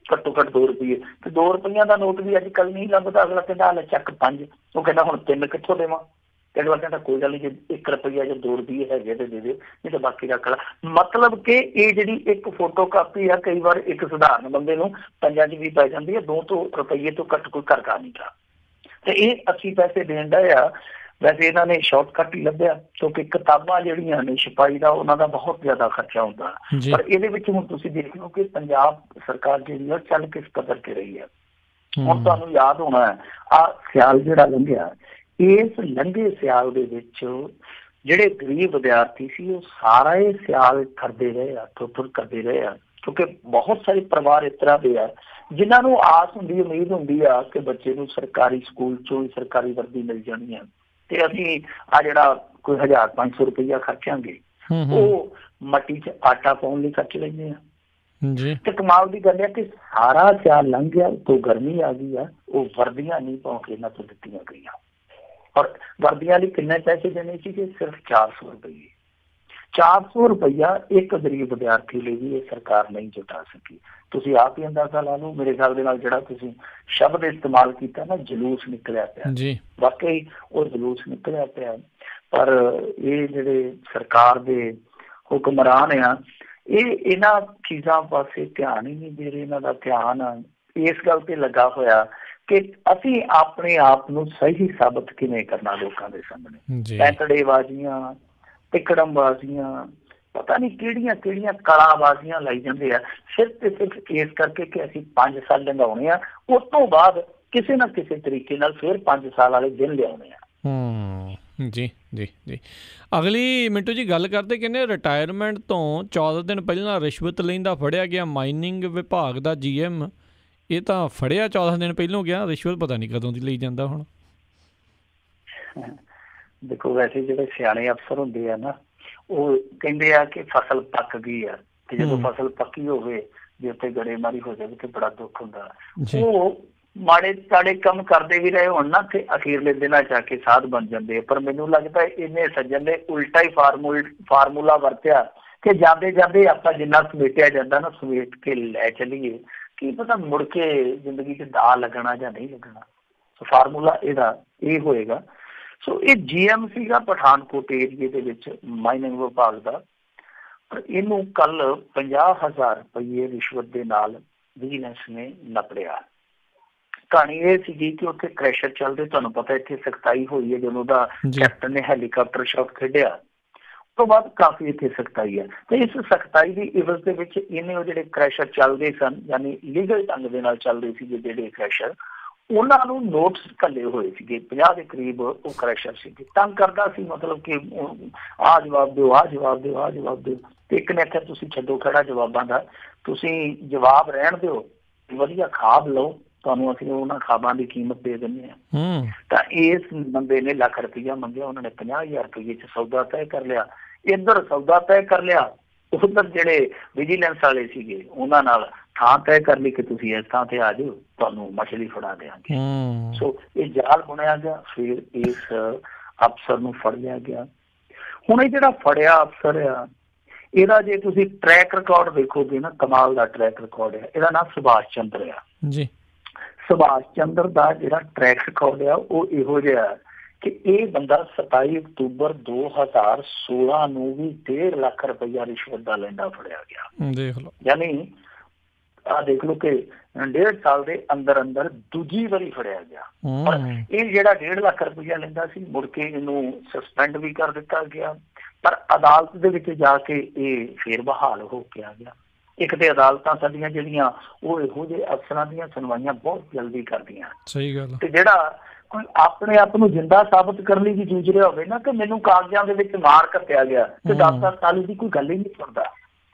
ਘੱਟੋ ਘੱਟ 2 ਰੁਪਏ। ਤੇ 2 ਰੁਪਈਆਂ ਦਾ ਨੋਟ ਵੀ ਅੱਜ ਕੱਲ ਨਹੀਂ ਲੱਭਦਾ। ਅਗਲਾ ਕਹਿੰਦਾ ਲੈ ਚੱਕ 5, ਉਹ ਕਹਿੰਦਾ ਹੁਣ 3 ਕਿੱਥੋਂ ਦੇਵਾਂ? ਅਗਲਾ ਕਹਿੰਦਾ ਕੋਈ ਗੱਲ ਨਹੀਂ, ਜੇ 1 ਰੁਪਈਆ ਜਾਂ 2 ਰੁਪਏ ਹੈਗੇ ਤੇ ਦੇ ਦੇ, ਨਹੀਂ ਤਾਂ ਬਾਕੀ ਰੱਖ ਲਾ। ਮਤਲਬ ਕਿ ਇਹ ਜਿਹੜੀ ਇੱਕ ਫੋਟੋ ਕਾਪੀ ਆ, ਕਈ ਵਾਰ ਇੱਕ ਸਧਾਰਨ ਬੰਦੇ ਨੂੰ 5 'ਚ ਵੀ ਪੈ ਜਾਂਦੀ ਹੈ। 2 ਰੁਪਈਏ ਤੋਂ ਘੱਟ ਕੋਈ ਕਰਦਾ ਨਹੀਂ ਗਾ। ਤੇ ਇਹ 80 ਪੈਸੇ ਦੇਣ ਦਾ ਆ। ਵੈਸੇ ਇਹਨਾਂ ਨੇ ਸ਼ਾਰਟਕੱਟ ਹੀ ਲੱਭਿਆ, ਕਿਉਂਕਿ ਕਿਤਾਬਾਂ ਜਿਹੜੀਆਂ ਨੇ ਛਪਾਈ ਦਾ ਉਹਨਾਂ ਦਾ ਬਹੁਤ ਜ਼ਿਆਦਾ ਖਰਚਾ ਹੁੰਦਾ। ਪਰ ਇਹਦੇ ਵਿੱਚ ਹੁਣ ਤੁਸੀਂ ਦੇਖ ਲਓ ਕਿ ਪੰਜਾਬ ਸਰਕਾਰ ਜਿਹੜੀ ਆ ਚੱਲ ਕਿਸ ਕਦਰ ਤੇ ਰਹੀ ਹੈ। ਹੁਣ ਤੁਹਾਨੂੰ ਯਾਦ ਹੋਣਾ ਆਹ ਸਿਆਲ ਜਿਹੜਾ ਲੰਘਿਆ, ਇਸ ਲੰਘੇ ਸਿਆਲ ਦੇ ਵਿੱਚ ਜਿਹੜੇ ਗਰੀਬ ਵਿਦਿਆਰਥੀ ਸੀ ਉਹ ਸਾਰਾ ਇਹ ਸਿਆਲ ਕਰਦੇ ਰਹੇ ਆ, ਥੋੜ੍ਹ ਕਰਦੇ ਰਹੇ ਆ। ਕਿਉਂਕਿ ਬਹੁਤ ਸਾਰੇ ਪਰਿਵਾਰ ਇਸ ਤਰ੍ਹਾਂ ਦੇ ਆ ਜਿਨ੍ਹਾਂ ਨੂੰ ਆਸ ਹੁੰਦੀ, ਉਮੀਦ ਹੁੰਦੀ ਆ ਕਿ ਬੱਚੇ ਨੂੰ ਸਰਕਾਰੀ ਸਕੂਲ 'ਚੋਂ ਹੀ ਸਰਕਾਰੀ ਵਰਦੀ ਮਿਲ ਜਾਣੀ ਆ, ਤੇ ਅਸੀਂ ਆ ਜਿਹੜਾ ਕੋਈ 1000-500 ਰੁਪਈਆ ਖਰਚਾਂਗੇ ਉਹ ਮੱਟੀ 'ਚ ਆਟਾ ਪਾਉਣ ਲਈ ਖਰਚ ਲੈਂਦੇ ਆ। ਤੇ ਕਮਾਲ ਦੀ ਗੱਲ ਹੈ ਕਿ ਸਾਰਾ ਸਿਆਲ ਲੰਘ ਗਿਆ, ਉੱਤੋਂ ਗਰਮੀ ਆ ਗਈ ਆ, ਉਹ ਵਰਦੀਆਂ ਨਹੀਂ ਪਾਉ ਕੇ ਇਹਨਾਂ ਤੋਂ ਦਿੱਤੀਆਂ ਗਈਆਂ। ਔਰ ਵਰਦੀਆਂ ਲਈ ਕਿੰਨੇ ਪੈਸੇ ਦੇਣੇ ਸੀਗੇ? ਸਿਰਫ 400 ਰੁਪਈਏ। 400 ਰੁਪਈਆ ਇੱਕ ਗਰੀਬ ਵਿਦਿਆਰਥੀ ਲਈ ਵੀ ਇਹ ਸਰਕਾਰ ਨਹੀਂ ਜੁਟਾ ਸਕੀ। ਤੁਸੀਂ ਆਪ ਹੀ ਅੰਦਾਜ਼ਾ ਲਾ ਲਓ। ਮੇਰੇ ਖਿਆਲ ਦੇ ਨਾਲ ਜਿਹੜਾ ਤੁਸੀਂ ਸ਼ਬਦ ਇਸਤੇਮਾਲ ਕੀਤਾ ਨਾ, ਜਲੂਸ ਨਿਕਲਿਆ ਪਿਆ, ਵਾਕਈ ਉਹ ਜਲੂਸ ਨਿਕਲਿਆ ਪਿਆ। ਪਰ ਇਹ ਜਿਹੜੇ ਸਰਕਾਰ ਦੇ ਹੁਕਮਰਾਨ ਆ, ਇਹ ਇਹਨਾਂ ਚੀਜ਼ਾਂ ਪਾਸੇ ਧਿਆਨ ਹੀ ਨਹੀਂ ਦੇ ਰਹੇ। ਇਹਨਾਂ ਦਾ ਧਿਆਨ ਇਸ ਗੱਲ ਤੇ ਲੱਗਾ ਹੋਇਆ ਕਿ ਅਸੀਂ ਆਪਣੇ ਆਪ ਨੂੰ ਸਹੀ ਸਾਬਤ ਕਿਵੇਂ ਕਰਨਾ ਲੋਕਾਂ ਦੇ ਸਾਹਮਣੇ। ਪੈਂਤੜੇਬਾਜ਼ੀਆਂ, ਤਿਕੜਮਬਾਜ਼ੀਆਂ, ਪਤਾ ਨਹੀਂ ਕਿਹੜੀਆਂ ਕਿਹੜੀਆਂ ਕਲਾਬਾਜ਼ੀਆਂ ਲਾਈ ਜਾਂਦੇ ਆ, ਸਿਰਫ ਤੇ ਸਿਰਫ ਇਸ ਕਰਕੇ ਕਿ ਅਸੀਂ 5 ਸਾਲ ਲੰਘਾਉਣੇ ਆ, ਉਸ ਤੋਂ ਬਾਅਦ ਕਿਸੇ ਨਾ ਕਿਸੇ ਤਰੀਕੇ ਨਾਲ ਫਿਰ 5 ਸਾਲ ਵਾਲੇ ਦਿਨ ਲਿਆਉਣੇ ਆ। ਜੀ ਜੀ ਜੀ। ਅਗਲੀ ਮਿੰਟੂ ਜੀ ਗੱਲ ਕਰਦੇ, ਕਹਿੰਦੇ ਰਿਟਾਇਰਮੈਂਟ ਤੋਂ 14 ਦਿਨ ਪਹਿਲਾਂ ਰਿਸ਼ਵਤ ਲੈਂਦਾ ਫੜਿਆ ਗਿਆ ਮਾਈਨਿੰਗ ਵਿਭਾਗ ਦਾ GM। ਇਹ ਤਾਂ ਫੜਿਆ 14 ਦਿਨ ਪਹਿਲੋਂ ਗਿਆ, ਰਿਸ਼ਵਤ ਪਤਾ ਨਹੀਂ ਕਦੋਂ ਦੀ ਲਈ ਜਾਂਦਾ ਹੁਣ। ਦੇਖੋ, ਵੈਸੇ ਜਿਹੜੇ ਸਿਆਣੇ ਅਫਸਰ ਹੁੰਦੇ ਆ ਨਾ, ਉਹ ਕਹਿੰਦੇ ਆ ਕਿ ਫਸਲ ਪੱਕ ਗਈ ਆ, ਤੇ ਜਦੋਂ ਫਸਲ ਪੱਕੀ ਹੋਵੇ ਜੇ ਉੱਥੇ ਗੜੇਮਾਰੀ ਹੋ ਜਾਵੇ ਤੇ ਬੜਾ ਦੁੱਖ ਹੁੰਦਾ। ਉਹ ਮਾੜੇ ਤਾੜੇ ਕੰਮ ਕਰਦੇ ਵੀ ਰਹੇ ਹੋਣ ਨਾ, ਤੇ ਅਖੀਰਲੇ ਦਿਨਾਂ ਚ ਆ ਕੇ ਸਾਧ ਬਣ ਜਾਂਦੇ ਆ। ਪਰ ਮੈਨੂੰ ਲੱਗਦਾ ਇਹਨੇ ਸੱਜਣ ਨੇ ਉਲਟਾ ਹੀ ਫਾਰਮੂਲਾ ਵਰਤਿਆ ਕਿ ਜਾਂਦੇ ਜਾਂਦੇ ਆਪਾਂ ਜਿੰਨਾ ਸਮੇਟਿਆ ਜਾਂਦਾ ਨਾ, ਸਮੇਟ ਕੇ ਲੈ ਚੱਲੀਏ, ਕੀ ਪਤਾ ਮੁੜ ਕੇ ਜ਼ਿੰਦਗੀ 'ਚ ਦਾ ਲੱਗਣਾ ਜਾਂ ਨਹੀਂ ਲੱਗਣਾ। ਸੋ ਫਾਰਮੂਲਾ ਇਹਦਾ ਇਹ ਹੋਏਗਾ। ਸੋ ਇਹ GM ਸੀਗਾ ਪਠਾਨਕੋਟ ਏਰੀਏ ਦੇ ਵਿੱਚ ਮਾਈਨਿੰਗ ਵਿਭਾਗ ਦਾ। ਪਰ ਇਹਨੂੰ ਕੱਲ 50,000 ਰੁਪਈਏ ਰਿਸ਼ਵਤ ਦੇ ਨਾਲ ਵਿਜੀਲੈਂਸ ਨੇ ਨਪੜਿਆ। ਕਹਾਣੀ ਇਹ ਸੀਗੀ ਕਿ ਉੱਥੇ ਕ੍ਰੈਸ਼ਰ ਚੱਲਦੇ, ਤੁਹਾਨੂੰ ਪਤਾ ਇੱਥੇ ਸਖਤਾਈ ਹੋਈ ਹੈ ਜਦੋਂ ਉਹਦਾ ਕੈਪਟਨ ਨੇ ਹੈਲੀਕਾਪਟਰ ਸ਼ਾਟ ਖੇਡਿਆ, ਉਸ ਤੋਂ ਬਾਅਦ ਕਾਫੀ ਇੱਥੇ ਸਖਤਾਈ ਹੈ। ਤੇ ਇਸ ਸਖਤਾਈ ਦੀ ਇਵਜ਼ ਦੇ ਵਿੱਚ ਇਹਨੇ ਉਹ ਜਿਹੜੇ ਕ੍ਰੈਸ਼ਰ ਚੱਲਦੇ ਸਨ, ਯਾਨੀ ਲੀਗਲ ਢੰਗ ਦੇ ਨਾਲ ਚੱਲਦੇ ਸੀਗੇ ਜਿਹੜੇ ਕ੍ਰੈਸ਼ਰ, ਉਹਨਾਂ ਨੂੰ ਨੋਟਿਸ ਘੱਲੇ ਹੋਏ ਸੀਗੇ। 50 ਦੇ ਕਰੀਬ ਉਹ ਕ੍ਰੈਸ਼ਰ ਸੀਗੇ। ਤੰਗ ਕਰਦਾ ਸੀ, ਮਤਲਬ ਕਿ ਆਹ ਜਵਾਬ ਦਿਓ, ਆਹ ਜਵਾਬ ਦਿਓ, ਆਹ ਜਵਾਬ ਦਿਓ। ਤੇ ਇੱਕ ਨੇ ਆਖਿਆ ਤੁਸੀਂ ਛੱਡੋ ਖੜਾ ਜਵਾਬਾਂ ਦਾ, ਤੁਸੀਂ ਜਵਾਬ ਰਹਿਣ ਦਿਓ, ਵਧੀਆ ਖਾਬ ਲਓ, ਤੁਹਾਨੂੰ ਅਸੀਂ ਉਹਨਾਂ ਖਾਬਾਂ ਦੀ ਕੀਮਤ ਦੇ ਦਿੰਦੇ ਹਾਂ। ਤਾਂ ਇਸ ਬੰਦੇ ਨੇ ਲੱਖ ਰੁਪਈਆ ਮੰਗਿਆ, ਉਹਨਾਂ ਨੇ 50,000 ਰੁਪਈਏ 'ਚ ਸੌਦਾ ਤੈਅ ਕਰ ਲਿਆ। ਇੱਧਰ ਸੌਦਾ ਤੈਅ ਕਰ ਲਿਆ, ਉਧਰ ਜਿਹੜੇ ਵਿਜੀਲੈਂਸ ਵਾਲੇ ਸੀਗੇ ਉਹਨਾਂ ਨਾਲ ਥਾਂ ਤੈਅ ਕਰ ਲਈ ਕਿ ਤੁਸੀਂ ਇਸ ਥਾਂ ਤੇ ਆ ਜਾਓ, ਤੁਹਾਨੂੰ ਮਛਲੀ ਫੜਾ ਦਿਆਂਗੇ। ਸੋ ਇਹ ਜਾਲ ਬੁਣਿਆ ਗਿਆ। ਫਿਰ ਇਸ ਅਫਸਰ ਨੂੰ ਫੜ ਲਿਆ ਗਿਆ। ਹੁਣ ਇਹ ਜਿਹੜਾ ਫੜਿਆ ਅਫਸਰ ਆ, ਇਹਦਾ ਜੇ ਤੁਸੀਂ ਟਰੈਕ ਰਿਕਾਰਡ ਦੇਖੋਗੇ ਨਾ, ਕਮਾਲ ਦਾ ਟਰੈਕ ਰਿਕਾਰਡ ਹੈ। ਇਹਦਾ ਨਾਮ ਸੁਭਾਸ਼ ਚੰਦਰ ਆ ਜੀ। ਸੁਭਾਸ਼ ਚੰਦਰ ਦਾ ਜਿਹੜਾ ਟਰੈਕ ਰਿਕਾਰਡ ਆ ਉਹ ਇਹੋ ਜਿਹਾ ਕਿ ਇਹ ਬੰਦਾ 27 ਅਕਤੂਬਰ 2016 ਨੂੰ ਵੀ 1.5 ਲੱਖ ਰੁਪਈਆ ਰਿਸ਼ਵਤ ਦਾ ਲੈਂਦਾ ਫੜਿਆ ਗਿਆ। ਦੇਖ ਲਓ, ਯਾਨੀ ਆਹ ਦੇਖ ਲਓ ਕਿ 1.5 ਸਾਲ ਦੇ ਅੰਦਰ ਅੰਦਰ ਦੂਜੀ ਵਾਰੀ ਫੜਿਆ ਗਿਆ। ਪਰ ਇਹ ਜਿਹੜਾ 1.5 ਲੱਖ ਰੁਪਈਆ ਲੈਂਦਾ ਸੀ, ਮੁੜ ਕੇ ਇਹਨੂੰ ਸਸਪੈਂਡ ਵੀ ਕਰ ਦਿੱਤਾ ਗਿਆ। ਪਰ ਅਦਾਲਤ ਦੇ ਵਿੱਚ ਜਾ ਕੇ ਇਹ ਫੇਰ ਬਹਾਲ ਹੋ ਕੇ ਆ ਗਿਆ। ਇੱਕ ਤੇ ਅਦਾਲਤਾਂ ਸਾਡੀਆਂ ਜਿਹੜੀਆਂ ਉਹ ਇਹੋ ਜਿਹੇ ਅਫਸਰਾਂ ਦੀਆਂ ਸੁਣਵਾਈਆਂ ਬਹੁਤ ਜਲਦੀ ਕਰਦੀਆਂ। ਸਹੀ ਗੱਲ। ਤੇ ਜਿਹੜਾ ਕੋਈ ਆਪਣੇ ਆਪ ਨੂੰ ਜਿੰਦਾ ਸਾਬਤ ਕਰਨ ਲਈ ਵੀ ਜੂਝ ਰਿਹਾ ਹੋਵੇ ਨਾ ਕਿ ਮੈਨੂੰ ਕਾਗਜ਼ਾਂ ਦੇ ਵਿੱਚ ਮਾਰ ਕੱਟਿਆ ਗਿਆ, ਤੇ 10 ਸਾਲ ਦੀ ਕੋਈ ਗੱਲ ਹੀ ਨਹੀਂ ਸੁਣਦਾ।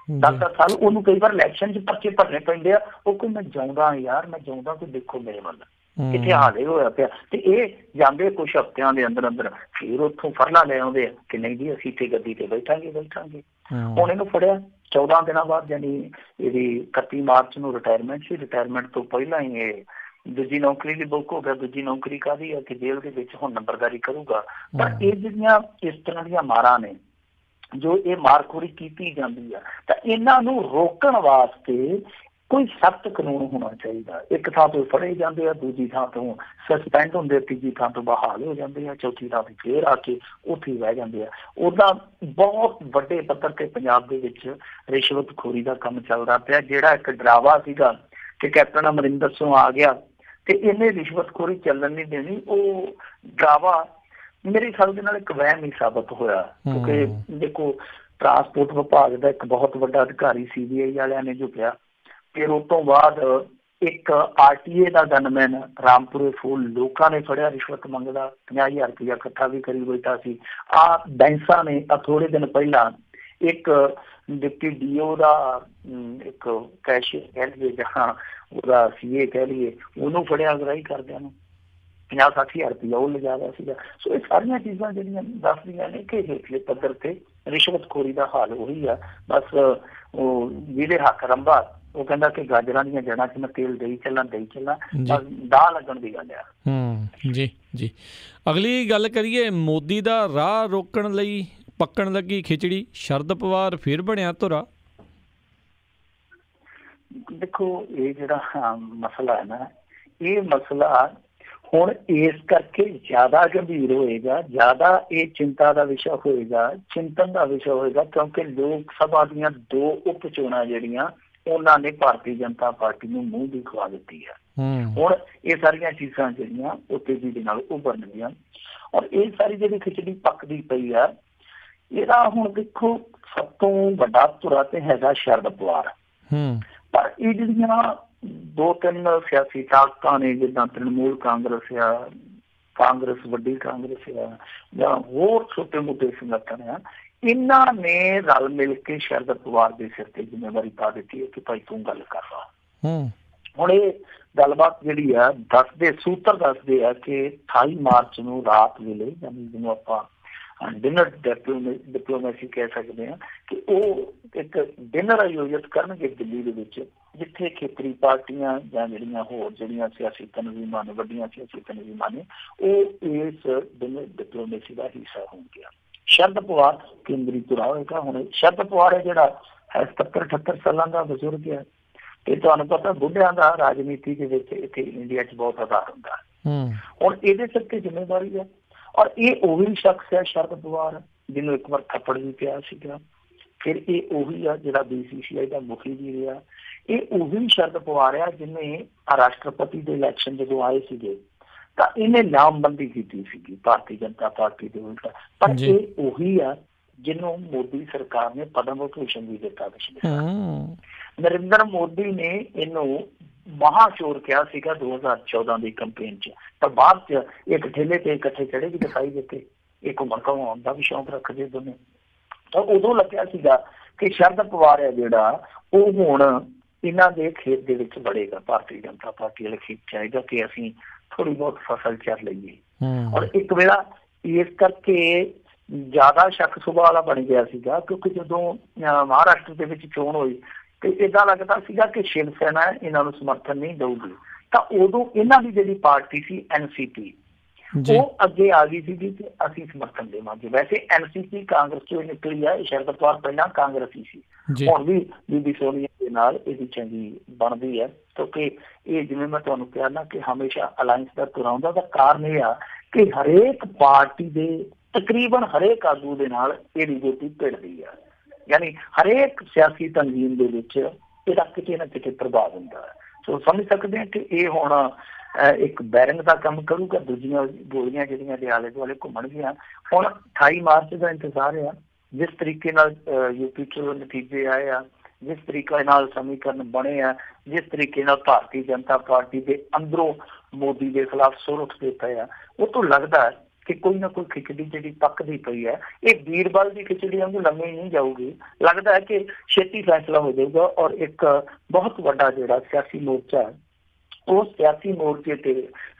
10 ਸਾਲ ਉਹਨੂੰ ਕਈ ਵਾਰ ਇਲੈਕਸ਼ਨ 'ਚ ਪਰਚੇ ਭਰਨੇ ਪੈਂਦੇ ਆ। ਉਹ ਕੋਈ ਮੈਂ ਜਿਉਂਦਾ ਯਾਰ, ਮੈਂ ਜਿਉਂਦਾ, ਕੋਈ ਦੇਖੋ ਮੇਰੇ ਵੱਲ ਕਿੱਥੇ ਹਾਲੇ ਹੋਇਆ ਪਿਆ। ਤੇ ਇਹ ਜਾਂਦੇ ਕੁਛ ਹਫ਼ਤਿਆਂ ਦੇ ਅੰਦਰ ਅੰਦਰ ਫਿਰ ਉੱਥੋਂ ਫਰਲਾ ਲੈ ਆਉਂਦੇ ਆ ਕਿ ਨਹੀਂ ਜੀ ਅਸੀਂ ਇੱਥੇ ਗੱਦੀ ਤੇ ਬੈਠਾਂਗੇ। ਹੁਣ ਇਹਨੂੰ ਫੜਿਆ 14 ਦਿਨਾਂ ਬਾਅਦ, ਯਾਨੀ ਇਹਦੀ 31 ਮਾਰਚ ਨੂੰ ਰਿਟਾਇਰਮੈਂਟ ਸੀ। ਰਿਟਾਇਰਮੈਂਟ ਤੋਂ ਪਹਿਲਾਂ ਹੀ ਇਹ ਦੂਜੀ ਨੌਕਰੀ ਲਈ ਬੁੱਕ ਹੋ ਗਿਆ। ਦੂਜੀ ਨੌਕਰੀ ਕਾਹਦੀ ਹੈ ਕਿ ਜੇਲ੍ਹ ਦੇ ਵਿੱਚ ਹੁਣ ਨੰਬਰਦਾਰੀ ਕਰੂਗਾ। ਪਰ ਇਹ ਜਿਹੜੀਆਂ ਇਸ ਤਰ੍ਹਾਂ ਦੀਆਂ ਮਾਰਾਂ ਨੇ ਜੋ ਇਹ ਮਾਰਖੋਰੀ ਕੀਤੀ ਜਾਂਦੀ ਆ, ਤਾਂ ਇਹਨਾਂ ਨੂੰ ਰੋਕਣ ਵਾਸਤੇ ਕੋਈ ਸਖਤ ਕਾਨੂੰਨ ਹੋਣਾ ਚਾਹੀਦਾ। ਇੱਕ ਥਾਂ ਤੋਂ ਫੜੇ ਜਾਂਦੇ ਆ, ਦੂਜੀ ਥਾਂ ਤੋਂ ਸਸਪੈਂਡ ਹੁੰਦੇ, ਤੀਜੀ ਥਾਂ ਤੋਂ ਬਹਾਲ ਹੋ ਜਾਂਦੇ ਆ, ਚੌਥੀ ਥਾਂ ਤੋਂ ਫੇਰ ਆ ਕੇ ਉੱਥੇ ਹੀ ਰਹਿ ਜਾਂਦੇ ਆ। ਉਹਦਾ ਬਹੁਤ ਵੱਡੇ ਪੱਧਰ ਤੇ ਪੰਜਾਬ ਦੇ ਵਿੱਚ ਰਿਸ਼ਵਤਖੋਰੀ ਦਾ ਕੰਮ ਚੱਲਦਾ ਪਿਆ। ਜਿਹੜਾ ਇੱਕ ਡਰਾਵਾ ਸੀਗਾ ਕਿ ਕੈਪਟਨ ਅਮਰਿੰਦਰ ਸਿੰਘ ਆ ਗਿਆ ਤੇ ਇਹਨੇ ਰਿਸ਼ਵਤਖੋਰੀ ਚੱਲਣ ਨਹੀਂ ਦੇਣੀ, ਉਹ ਡਰਾਵਾ ਮੇਰੇ ਖਿਆਲ ਦੇ ਨਾਲ ਇੱਕ ਵਹਿਮ ਹੀ ਸਾਬਤ ਹੋਇਆ। ਕਿਉਂਕਿ ਦੇਖੋ, ਟਰਾਂਸਪੋਰਟ ਵਿਭਾਗ ਦਾ ਇੱਕ ਬਹੁਤ ਵੱਡਾ ਅਧਿਕਾਰੀ CBI ਵਾਲਿਆਂ ਨੇ ਜੋ ਕਿਹਾ, ਫਿਰ ਉਸ ਤੋਂ ਬਾਅਦ ਇੱਕ RTA ਦਾ ਗਨਮੈਨ ਰਾਮਪੁਰੇ ਫੂਲ ਲੋਕਾਂ ਨੇ ਫੜਿਆ ਰਿਸ਼ਵਤ ਮੰਗਦਾ, 50,000 ਰੁਪਇਆ ਇਕੱਠਾ ਵੀ ਕਰੀ ਬੈਠਾ ਸੀ। ਬੈਂਸਾਂ ਨੇ ਥੋੜੇ ਦਿਨ ਪਹਿਲਾਂ ਇੱਕ ਡਿਪਟੀ DO ਦਾ ਇੱਕ ਕੈਸ਼ੀਅਰ ਕਹਿ ਲਈਏ ਜਾਂ ਉਹਦਾ CA ਕਹਿ ਲਈਏ, ਉਹਨੂੰ ਫੜਿਆ ਅਗਰਾਈ ਕਰਦਿਆਂ ਨੂੰ 50-60,000 ਰੁਪਇਆ ਉਹ ਲਿਜਾ ਰਿਹਾ ਸੀਗਾ। ਸੋ ਇਹ ਸਾਰੀਆਂ ਚੀਜ਼ਾਂ ਜਿਹੜੀਆਂ ਦੱਸਦੀਆਂ ਨੇ ਕਿ ਹੇਠਲੇ ਪੱਧਰ ਤੇ ਰਿਸ਼ਵਤਖੋਰੀ ਦਾ ਹਾਲ ਉਹੀ ਆ। ਬਸ ਉਹ ਜਿਹਦੇ ਹੱਕ ਰੰਭਾ, ਉਹ ਕਹਿੰਦਾ ਕਿ ਗਾਜਰਾਂ ਦੀਆਂ ਜੜ੍ਹਾਂ 'ਚ ਮੈਂ ਤੇਲ ਦੇਈ ਚੱਲਾਂ ਬਸ ਦਾਅ ਲੱਗਣ ਦੀ ਗੱਲ ਆ। ਜੀ ਅਗਲੀ ਗੱਲ ਕਰੀਏ, ਮੋਦੀ ਦਾ ਰਾਹ ਰੋਕਣ ਲਈ ਪੱਕਣ ਲੱਗੀ ਖਿਚੜੀ, ਸ਼ਰਦ ਪਵਾਰ ਫਿਰ ਬਣਿਆ ਧੁਰਾ। ਦੇਖੋ, ਇਹ ਜਿਹੜਾ ਮਸਲਾ ਹੈ ਨਾ, ਇਹ ਮਸਲਾ ਹੁਣ ਇਸ ਕਰਕੇ ਜ਼ਿਆਦਾ ਗੰਭੀਰ ਹੋਏਗਾ, ਜ਼ਿਆਦਾ ਇਹ ਚਿੰਤਾ ਦਾ ਵਿਸ਼ਾ ਹੋਏਗਾ, ਚਿੰਤਨ ਦਾ ਵਿਸ਼ਾ ਹੋਏਗਾ, ਕਿਉਂਕਿ ਲੋਕ ਸਭਾ ਦੀਆਂ 2 ਉਪ ਚੋਣਾਂ ਜਿਹੜੀਆਂ ਉਹਨਾਂ ਨੇ ਭਾਰਤੀ ਜਨਤਾ ਪਾਰਟੀ ਨੂੰ ਮੂੰਹ ਦੀ ਖਵਾ ਦਿੱਤੀ ਹੈ। ਹੁਣ ਇਹ ਸਾਰੀਆਂ ਚੀਜ਼ਾਂ ਜਿਹੜੀਆਂ ਉਹ ਤੇਜ਼ੀ ਦੇ ਨਾਲ ਉਭਰਨਗੀਆਂ, ਔਰ ਇਹ ਸਾਰੀ ਜਿਹੜੀ ਖਿਚੜੀ ਪੱਕਦੀ ਪਈ ਆ, ਇਹਦਾ ਹੁਣ ਦੇਖੋ ਸਭ ਤੋਂ ਵੱਡਾ ਧੁਰਾ ਤੇ ਹੈਗਾ ਸ਼ਰਦ ਪਵਾਰ। ਪਰ ਇਹ ਜਿਹੜੀਆਂ 2-3 ਸਿਆਸੀ ਤਾਕਤਾਂ ਨੇ, ਜਿੱਦਾਂ ਤ੍ਰਿਣਮੂਲ ਕਾਂਗਰਸ ਆ, ਕਾਂਗਰਸ ਵੱਡੀ ਕਾਂਗਰਸ ਆ, ਜਾਂ ਹੋਰ ਛੋਟੇ ਮੋਟੇ ਸੰਗਠਨ ਆ, ਇਹਨਾਂ ਨੇ ਰਲ ਮਿਲ ਕੇ ਸ਼ਰਦ ਪਵਾਰ ਦੇ ਸਿਰ ਤੇ ਜ਼ਿੰਮੇਵਾਰੀ ਪਾ ਦਿੱਤੀ ਹੈ ਕਿ ਭਾਈ ਤੂੰ ਗੱਲ ਕਰ ਲਾ। ਹੁਣ ਇਹ ਗੱਲਬਾਤ ਜਿਹੜੀ ਆ ਸੂਤਰ ਦੱਸਦੇ ਆ ਕਿ 28 ਮਾਰਚ ਨੂੰ ਰਾਤ ਵੇਲੇ, ਯਾਨੀ ਜਿਹਨੂੰ ਆਪਾਂ ਡਿਨਰ ਡਿਪਲੋਮੈਸੀ ਕਹਿ ਸਕਦੇ ਹਾਂ, ਕਿ ਉਹ ਇੱਕ ਡਿਨਰ ਆਯੋਜਿਤ ਕਰਨਗੇ ਦਿੱਲੀ ਦੇ ਵਿੱਚ, ਜਿੱਥੇ ਖੇਤਰੀ ਪਾਰਟੀਆਂ ਜਾਂ ਜਿਹੜੀਆਂ ਹੋਰ ਜਿਹੜੀਆਂ ਸਿਆਸੀ ਤਨਜ਼ੀਮਾਂ ਨੇ, ਵੱਡੀਆਂ ਸਿਆਸੀ ਤਨਜ਼ੀਮਾਂ ਨੇ, ਉਹ ਇਸ ਡਿਨਰ ਡਿਪਲੋਮੈਸੀ ਦਾ ਹਿੱਸਾ ਹੋਣਗੀਆਂ। ਸ਼ਰਦ ਪਵਾਰ ਕੇਂਦਰੀ ਧੁਰਾ ਹੋਏਗਾ। ਹੁਣ ਸ਼ਰਦ ਪਵਾਰ ਹੈ ਜਿਹੜਾ 77-78 ਸਾਲਾਂ ਦਾ ਬਜ਼ੁਰਗ ਹੈ, ਤੇ ਤੁਹਾਨੂੰ ਪਤਾ ਬੁੱਢਿਆਂ ਦਾ ਰਾਜਨੀਤੀ ਦੇ ਵਿੱਚ ਇੱਥੇ ਇੰਡੀਆ 'ਚ ਬਹੁਤ ਆਧਾਰ ਹੁੰਦਾ। ਹੁਣ ਇਹਦੇ ਸਿਰ ਤੇ ਜ਼ਿੰਮੇਵਾਰੀ ਹੈ, ਔਰ ਇਹ ਉਹੀ ਸ਼ਖਸ ਹੈ ਸ਼ਰਦ ਪਵਾਰ ਜਿਹਨੂੰ ਇੱਕ ਵਾਰ ਥੱਪੜ ਵੀ ਪਿਆ ਸੀਗਾ। ਫਿਰ ਇਹ ਉਹੀ ਆ ਜਿਹੜਾ BCCI ਦਾ ਮੁਖੀ ਵੀ ਰਿਹਾ। ਇਹ ਉਹੀ ਸ਼ਰਦ ਪਵਾਰ ਆ ਜਿਹਨੇ ਰਾਸ਼ਟਰਪਤੀ ਦੇ ਇਲੈਕਸ਼ਨ ਜਦੋਂ ਆਏ ਸੀਗੇ ਤਾਂ ਇਹਨੇ ਲਾਮਬੰਦੀ ਕੀਤੀ ਸੀਗੀ ਭਾਰਤੀ ਜਨਤਾ ਪਾਰਟੀ ਦੇ ਉਲਟਾ। ਪਰ ਇਹ ਉਹੀ ਆ ਜਿਹਨੂੰ ਮੋਦੀ ਸਰਕਾਰ ਨੇ ਪਦਮ ਵਿਭੂਸ਼ਣ ਵੀ ਦਿੱਤਾ ਪਿਛਲੇ ਸਾਲ। ਨਰਿੰਦਰ ਮੋਦੀ ਨੇ ਇਹਨੂੰ ਮਹਾਚੋਰ ਕਿਹਾ ਸੀਗਾ 2014 ਦੀ ਕੰਪੇਨ 'ਚ, ਪਰ ਬਾਅਦ 'ਚ ਇੱਕ ਠੇਲੇ ਤੇ ਇਕੱਠੇ ਚੜੇ ਵੀ ਦਿਖਾਈ ਦਿੱਤੇ। ਇਹ ਘੁੰਮਣ ਘੁਮਾਉਣ ਦਾ ਵੀ ਸ਼ੌਂਕ ਰੱਖਦੇ ਦੋਨੇ। ਤਾਂ ਉਦੋਂ ਲੱਗਿਆ ਸੀਗਾ ਕਿ ਸ਼ਰਦ ਪਵਾਰ ਹੈ ਜਿਹੜਾ ਉਹ ਹੁਣ ਇਹਨਾਂ ਦੇ ਖੇਤ ਦੇ ਵਿੱਚ ਵੜੇਗਾ, ਭਾਰਤੀ ਜਨਤਾ ਪਾਰਟੀ ਵਾਲੇ ਖੇਤ ਚਾਹੇਗਾ ਕਿ ਅਸੀਂ ਥੋੜ੍ਹੀ ਬਹੁਤ ਫਸਲ ਚੱਲ ਲਈਏ। ਔਰ ਇੱਕ ਵੇਲਾ ਇਸ ਕਰਕੇ ਜ਼ਿਆਦਾ ਸ਼ੱਕ ਸੁਭਾਅ ਵਾਲਾ ਬਣ ਗਿਆ ਸੀਗਾ, ਕਿਉਂਕਿ ਜਦੋਂ ਮਹਾਰਾਸ਼ਟਰ ਦੇ ਵਿੱਚ ਚੋਣ ਹੋਈ ਤੇ ਏਦਾਂ ਲੱਗਦਾ ਸੀਗਾ ਕਿ ਸ਼ਿਵ ਸੈਨਾ ਇਹਨਾਂ ਨੂੰ ਸਮਰਥਨ ਨਹੀਂ ਦਊਗੀ। ਤਾਂ ਉਦੋਂ ਇਹਨਾਂ ਦੀ ਜਿਹੜੀ ਪਾਰਟੀ ਸੀ NCP, ਉਹ ਅੱਗੇ ਆ ਗਈ ਸੀਗੀ ਕਿ ਅਸੀਂ ਸਮਰਥਨ ਦੇਵਾਂਗੇ। ਵੈਸੇ NCP ਕਾਂਗਰਸ ਚੋਂ ਨਿਕਲੀ ਆ, ਸ਼ਰਦ ਪਵਾਰ ਪਹਿਲਾਂ ਕਾਂਗਰਸੀ ਸੀ, ਹੁਣ ਵੀ ਬੀਬੀ ਸੋਨੀਆ ਦੇ ਨਾਲ ਇਹਦੀ ਚੰਗੀ ਬਣਦੀ ਹੈ, ਕਿਉਂਕਿ ਇਹ ਜਿਵੇਂ ਮੈਂ ਤੁਹਾਨੂੰ ਕਿਹਾ ਨਾ ਕਿ ਹਮੇਸ਼ਾ ਅਲਾਇੰਸ ਦਾ ਤੁਰਾਉਂਦਾ। ਦਾ ਕਾਰਨ ਇਹ ਆ ਕਿ ਹਰੇਕ ਪਾਰਟੀ ਦੇ ਤਕਰੀਬਨ ਹਰੇਕ ਆਗੂ ਦੇ ਨਾਲ ਇਹਦੀ ਜੋਤੀ ਭਿੜਦੀ ਆ, ਯਾਨੀ ਹਰੇਕ ਸਿਆਸੀ ਤਨਜ਼ੀਮ ਦੇ ਵਿੱਚ ਇਹਦਾ ਕਿਤੇ ਨਾ ਕਿਤੇ ਪ੍ਰਭਾਵ ਹੁੰਦਾ ਹੈ। ਸੋ ਸਮਝ ਸਕਦੇ ਹਾਂ ਕਿ ਇਹ ਹੁਣ ਇੱਕ ਬੈਰਿੰਗ ਦਾ ਕੰਮ ਕਰੂਗਾ। ਦੂਜੀਆਂ ਗੋਲੀਆਂ ਜਿਹੜੀਆਂ ਦੇ ਆਲੇ ਦੁਆਲੇ ਘੁੰਮਣਗੀਆਂ। ਹੁਣ 28 ਮਾਰਚ ਦਾ ਇੰਤਜ਼ਾਰ ਆ। ਜਿਸ ਤਰੀਕੇ ਨਾਲ UP 'ਚ ਨਤੀਜੇ ਆਏ ਆ, ਜਿਸ ਤਰੀਕੇ ਨਾਲ ਸਮੀਕਰਨ ਬਣੇ ਆ, ਜਿਸ ਤਰੀਕੇ ਨਾਲ ਭਾਰਤੀ ਜਨਤਾ ਪਾਰਟੀ ਦੇ ਅੰਦਰੋਂ ਮੋਦੀ ਦੇ ਖਿਲਾਫ ਸੁਰ ਉੱਠਦੇ ਪਏ ਆ, ਉਹ ਤੋਂ ਲੱਗਦਾ ਹੈ ਕਿ ਕੋਈ ਨਾ ਕੋਈ ਖਿਚੜੀ ਜਿਹੜੀ ਪੱਕਦੀ ਪਈ ਹੈ। ਇਹ ਵੀਰਬਲ ਦੀ ਖਿਚੜੀ ਵਾਂਗੂ ਲੰਮੀ ਨਹੀਂ ਜਾਊਗੀ। ਲੱਗਦਾ ਹੈ ਕਿ ਛੇਤੀ ਫੈਸਲਾ ਹੋ ਜਾਊਗਾ, ਔਰ ਇੱਕ ਬਹੁਤ ਵੱਡਾ ਜਿਹੜਾ ਸਿਆਸੀ ਮੋਰਚਾ ਹੈ, ਉਹ ਸਿਆਸੀ ਮੋਰਚੇ ਤੇ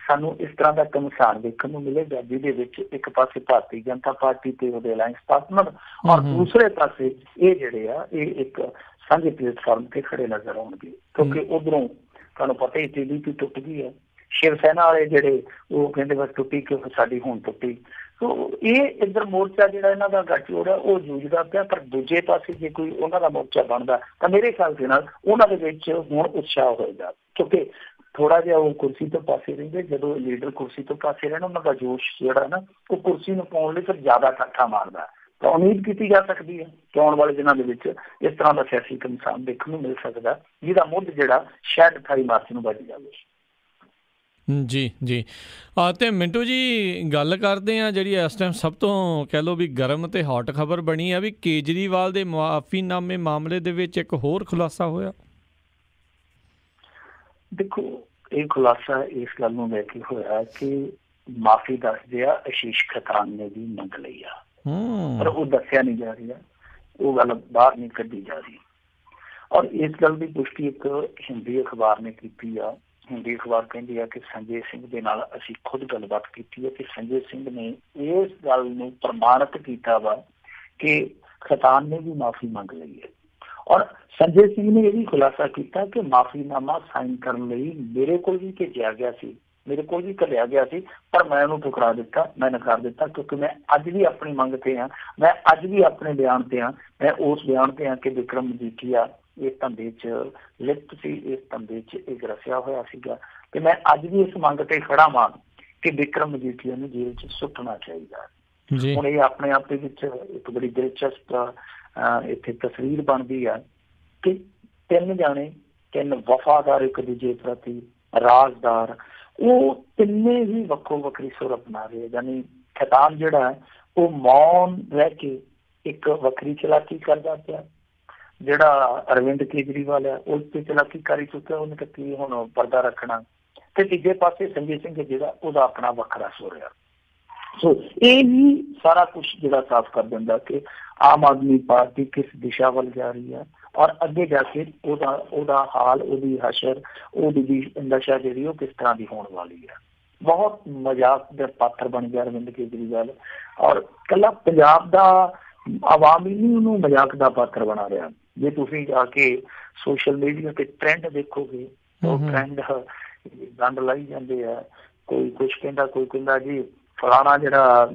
ਸਾਨੂੰ ਇਸ ਤਰ੍ਹਾਂ ਦਾ ਘਮਸਾਨ ਦੇਖਣ ਨੂੰ ਮਿਲੇਗਾ, ਜਿਹਦੇ ਵਿੱਚ ਇੱਕ ਪਾਸੇ ਭਾਰਤੀ ਜਨਤਾ ਪਾਰਟੀ ਤੇ ਉਹਦੇ ਅਲਾਇੰਸ ਪਾਰਟਨਰ, ਔਰ ਦੂਸਰੇ ਪਾਸੇ ਇਹ ਜਿਹੜੇ ਆ ਇਹ ਇੱਕ ਸਾਂਝੇ ਪਲੇਟਫਾਰਮ ਤੇ ਖੜੇ ਨਜ਼ਰ ਆਉਣਗੇ। ਕਿਉਂਕਿ ਉਧਰੋਂ ਤੁਹਾਨੂੰ ਪਤਾ ਹੀ TDP ਟੁੱਟ ਗਈ ਹੈ, शिव सेना वाले ਜਿਹੜੇ ਉਹ ਕਹਿੰਦੇ ਬਸ ਟੁੱਟੀ ਕਿਉਂ ਸਾਡੀ ਹੁਣ ਟੁੱਟੀ। ਸੋ ਇਹ ਇੱਧਰ ਮੋਰਚਾ ਜਿਹੜਾ ਇਹਨਾਂ ਦਾ ਗੱਠਜੋੜ ਹੈ ਉਹ ਜੂਝਦਾ ਪਿਆ। ਪਰ ਦੂਜੇ ਪਾਸੇ ਜੇ ਕੋਈ ਉਹਨਾਂ ਦਾ ਮੋਰਚਾ ਬਣਦਾ ਤਾਂ ਮੇਰੇ ਖਿਆਲ ਦੇ ਨਾਲ ਉਹਨਾਂ ਦੇ ਵਿੱਚ ਹੁਣ ਉਤਸ਼ਾਹ ਹੋਏਗਾ, ਕਿਉਂਕਿ ਥੋੜਾ ਜਿਹਾ ਉਹ ਕੁਰਸੀ ਤੋਂ ਪਾਸੇ ਰਹਿੰਦੇ। ਜਦੋਂ ਲੀਡਰ ਕੁਰਸੀ ਤੋਂ ਪਾਸੇ ਰਹਿਣਾ ਉਹਨਾਂ ਦਾ ਜੋਸ਼ ਜਿਹੜਾ ਨਾ ਉਹ ਕੁਰਸੀ ਨੂੰ ਪਾਉਣ ਲਈ ਫਿਰ ਜ਼ਿਆਦਾ ਠੱਠਾ ਮਾਰਦਾ। ਤਾਂ ਉਮੀਦ ਕੀਤੀ ਜਾ ਸਕਦੀ ਹੈ ਕਿ ਆਉਣ ਵਾਲੇ ਦਿਨਾਂ ਦੇ ਵਿੱਚ ਇਸ ਤਰ੍ਹਾਂ ਦਾ ਸਿਆਸੀ ਘਮਾਸਾਨ ਦੇਖਣ ਨੂੰ ਮਿਲ ਸਕਦਾ, ਜਿਹਦਾ ਮੁੱਢ ਜਿਹੜਾ ਸ਼ਾਇਦ 28 ਮਾਰਚ ਨੂੰ ਵੱਜ ਜਾਵੇ। ਜੀ ਜੀ ਅਤੇ ਮਿੰਟੂ ਜੀ ਗੱਲ ਕਰਦੇ ਹਾਂ ਜਿਹੜੀ ਇਸ ਟਾਈਮ ਸਭ ਤੋਂ ਕਹਿ ਲਓ ਵੀ ਗਰਮ ਅਤੇ ਹੌਟ ਖਬਰ ਬਣੀ ਆ ਵੀ ਕੇਜਰੀਵਾਲ ਦੇ ਮੁਆਫੀਨਾਮੇ ਮਾਮਲੇ ਦੇ ਵਿੱਚ ਇੱਕ ਹੋਰ ਖੁਲਾਸਾ ਹੋਇਆ। ਦੇਖੋ ਇਹ ਖੁਲਾਸਾ ਇਸ ਗੱਲ ਨੂੰ ਲੈ ਕੇ ਹੋਇਆ ਕਿ ਮਾਫੀ ਦੱਸਦੇ ਆ ਆਸ਼ੀਸ਼ ਖਤਾਨ ਨੇ ਵੀ ਮੰਗ ਲਈ ਆ, ਪਰ ਉਹ ਦੱਸਿਆ ਨਹੀਂ ਜਾ ਰਿਹਾ, ਉਹ ਗੱਲ ਬਾਹਰ ਨਹੀਂ ਕੱਢੀ ਜਾ ਰਹੀ। ਔਰ ਇਸ ਗੱਲ ਦੀ ਪੁਸ਼ਟੀ ਇੱਕ ਹਿੰਦੀ ਅਖਬਾਰ ਨੇ ਕੀਤੀ ਆ। ਹਿੰਦੀ ਅਖਬਾਰ ਕਹਿੰਦੀ ਆ ਕਿ ਸੰਜੇ ਸਿੰਘ ਦੇ ਨਾਲ ਅਸੀਂ ਖੁਦ ਗੱਲਬਾਤ ਕੀਤੀ ਹੈ ਕਿ ਸੰਜੇ ਸਿੰਘ ਨੇ ਇਸ ਗੱਲ ਨੂੰ ਪ੍ਰਮਾਣਿਤ ਕੀਤਾ ਵਾ ਕਿ ਖਤਾਨ ਨੇ ਵੀ ਮਾਫੀ ਮੰਗ ਲਈ ਹੈ। ਔਰ ਸੰਜੇ ਸਿੰਘ ਨੇ ਇਹ ਵੀ ਖੁਲਾਸਾ ਕੀਤਾ ਕਿ ਮਾਫੀਨਾਮਾ ਸਾਈਨ ਕਰਨ ਲਈ ਮੇਰੇ ਕੋਲ ਵੀ ਭੇਜਿਆ ਗਿਆ ਸੀ, ਮੇਰੇ ਕੋਲ ਵੀ ਘੱਲਿਆ ਗਿਆ ਸੀ, ਪਰ ਮੈਂ ਉਹਨੂੰ ਠੁਕਰਾ ਦਿੱਤਾ, ਮੈਂ ਨਕਾਰ ਦਿੱਤਾ, ਕਿਉਂਕਿ ਮੈਂ ਅੱਜ ਵੀ ਆਪਣੀ ਮੰਗ ਤੇ ਹਾਂ, ਮੈਂ ਅੱਜ ਵੀ ਆਪਣੇ ਬਿਆਨ ਤੇ ਹਾਂ, ਮੈਂ ਉਸ ਬਿਆਨ ਤੇ ਹਾਂ ਕਿ ਵਿਕਰਮ ਮਜੀਠੀਆ ਇਸ ਧੰਦੇ 'ਚ ਲਿਪਤ ਸੀ, ਇਸ ਧੰਦੇ 'ਚ ਇਹ ਗਰਸਿਆ ਹੋਇਆ ਸੀਗਾ, ਤੇ ਮੈਂ ਅੱਜ ਵੀ ਇਸ ਮੰਗ ਤੇ ਖੜਾ ਹਾਂ ਕਿ ਵਿਕਰਮ ਮਜੀਠੀਆ ਨੂੰ ਜੇਲ੍ਹ 'ਚ ਸੁੱਟਣਾ ਚਾਹੀਦਾ। ਹੁਣ ਇਹ ਆਪਣੇ ਆਪ ਦੇ ਵਿੱਚ ਇੱਕ ਬੜੀ ਦਿਲਚਸਪ ਇੱਥੇ ਤਸਵੀਰ ਬਣਦੀ ਆ ਕਿ ਤਿੰਨ ਜਾਣੇ, ਤਿੰਨ ਵਫਾਦਾਰ ਇੱਕ ਦੂਜੇ ਪ੍ਰਤੀ ਰਾਜਦਾਰ, ਉਹ ਤਿੰਨੇ ਹੀ ਵੱਖੋ ਵੱਖਰੀ ਸੁਰ ਅਪਣਾ ਰਹੇ। ਯਾਨੀ ਖਤਾਨ ਜਿਹੜਾ ਹੈ ਉਹ ਮੌਨ ਰਹਿ ਕੇ ਇੱਕ ਵੱਖਰੀ ਚਲਾਕੀ ਕਰਦਾ ਪਿਆ, ਜਿਹੜਾ ਅਰਵਿੰਦ ਕੇਜਰੀਵਾਲ ਹੈ ਉਸ ਤੇ ਚਲਾਕੀ ਕਰ ਚੁੱਕਿਆ, ਉਹਨੇ ਤਾਂ ਕੀ ਹੁਣ ਪਰਦਾ ਰੱਖਣਾ। ਤੇ ਤੀਜੇ ਪਾਸੇ ਸੰਜੇ ਸਿੰਘ ਜਿਹੜਾ ਉਹਦਾ ਆਪਣਾ ਵੱਖਰਾ ਸੁਰ ਆ। ਸੋ ਇਹ ਵੀ ਸਾਰਾ ਕੁਛ ਜਿਹੜਾ ਸਾਫ਼ ਕਰ ਦਿੰਦਾ ਕਿ ਆਮ ਆਦਮੀ ਪਾਰਟੀ ਕਿਸ ਦਿਸ਼ਾ ਵੱਲ ਜਾ ਰਹੀ ਹੈ ਔਰ ਅੱਗੇ ਜਾ ਕੇ ਉਹਦਾ ਹਾਲ, ਉਹਦੀ ਹਸ਼ਰ, ਉਹਦੀ ਦਸ਼ਾ ਜਿਹੜੀ ਉਹ ਕਿਸ ਤਰ੍ਹਾਂ ਦੀ ਹੋਣ ਵਾਲੀ ਹੈ। ਬਹੁਤ ਮਜ਼ਾਕ ਦੇ ਪਾਤਰ ਬਣ ਗਿਆ ਅਰਵਿੰਦ ਕੇਜਰੀਵਾਲ, ਔਰ ਇਕੱਲਾ ਪੰਜਾਬ ਦਾ ਆਵਾਮ ਹੀ ਨਹੀਂ ਉਹਨੂੰ ਮਜ਼ਾਕ ਦਾ ਪਾਤਰ ਬਣਾ ਰਿਹਾ। ਜੇ ਤੁਸੀਂ ਜਾ ਕੇ ਸੋਸ਼ਲ ਮੀਡੀਆ ਤੇ ਟ੍ਰੈਂਡ ਦੇਖੋਗੇ ਉਹ ਟ੍ਰੈਂਡ ਗੰਦ ਲਾਈ ਜਾਂਦੇ ਆ। ਕੋਈ ਕੁਛ ਕਹਿੰਦਾ, ਕੋਈ ਕਹਿੰਦਾ ਜੀ ਫਲਾਣਾ ਜਿਹੜਾ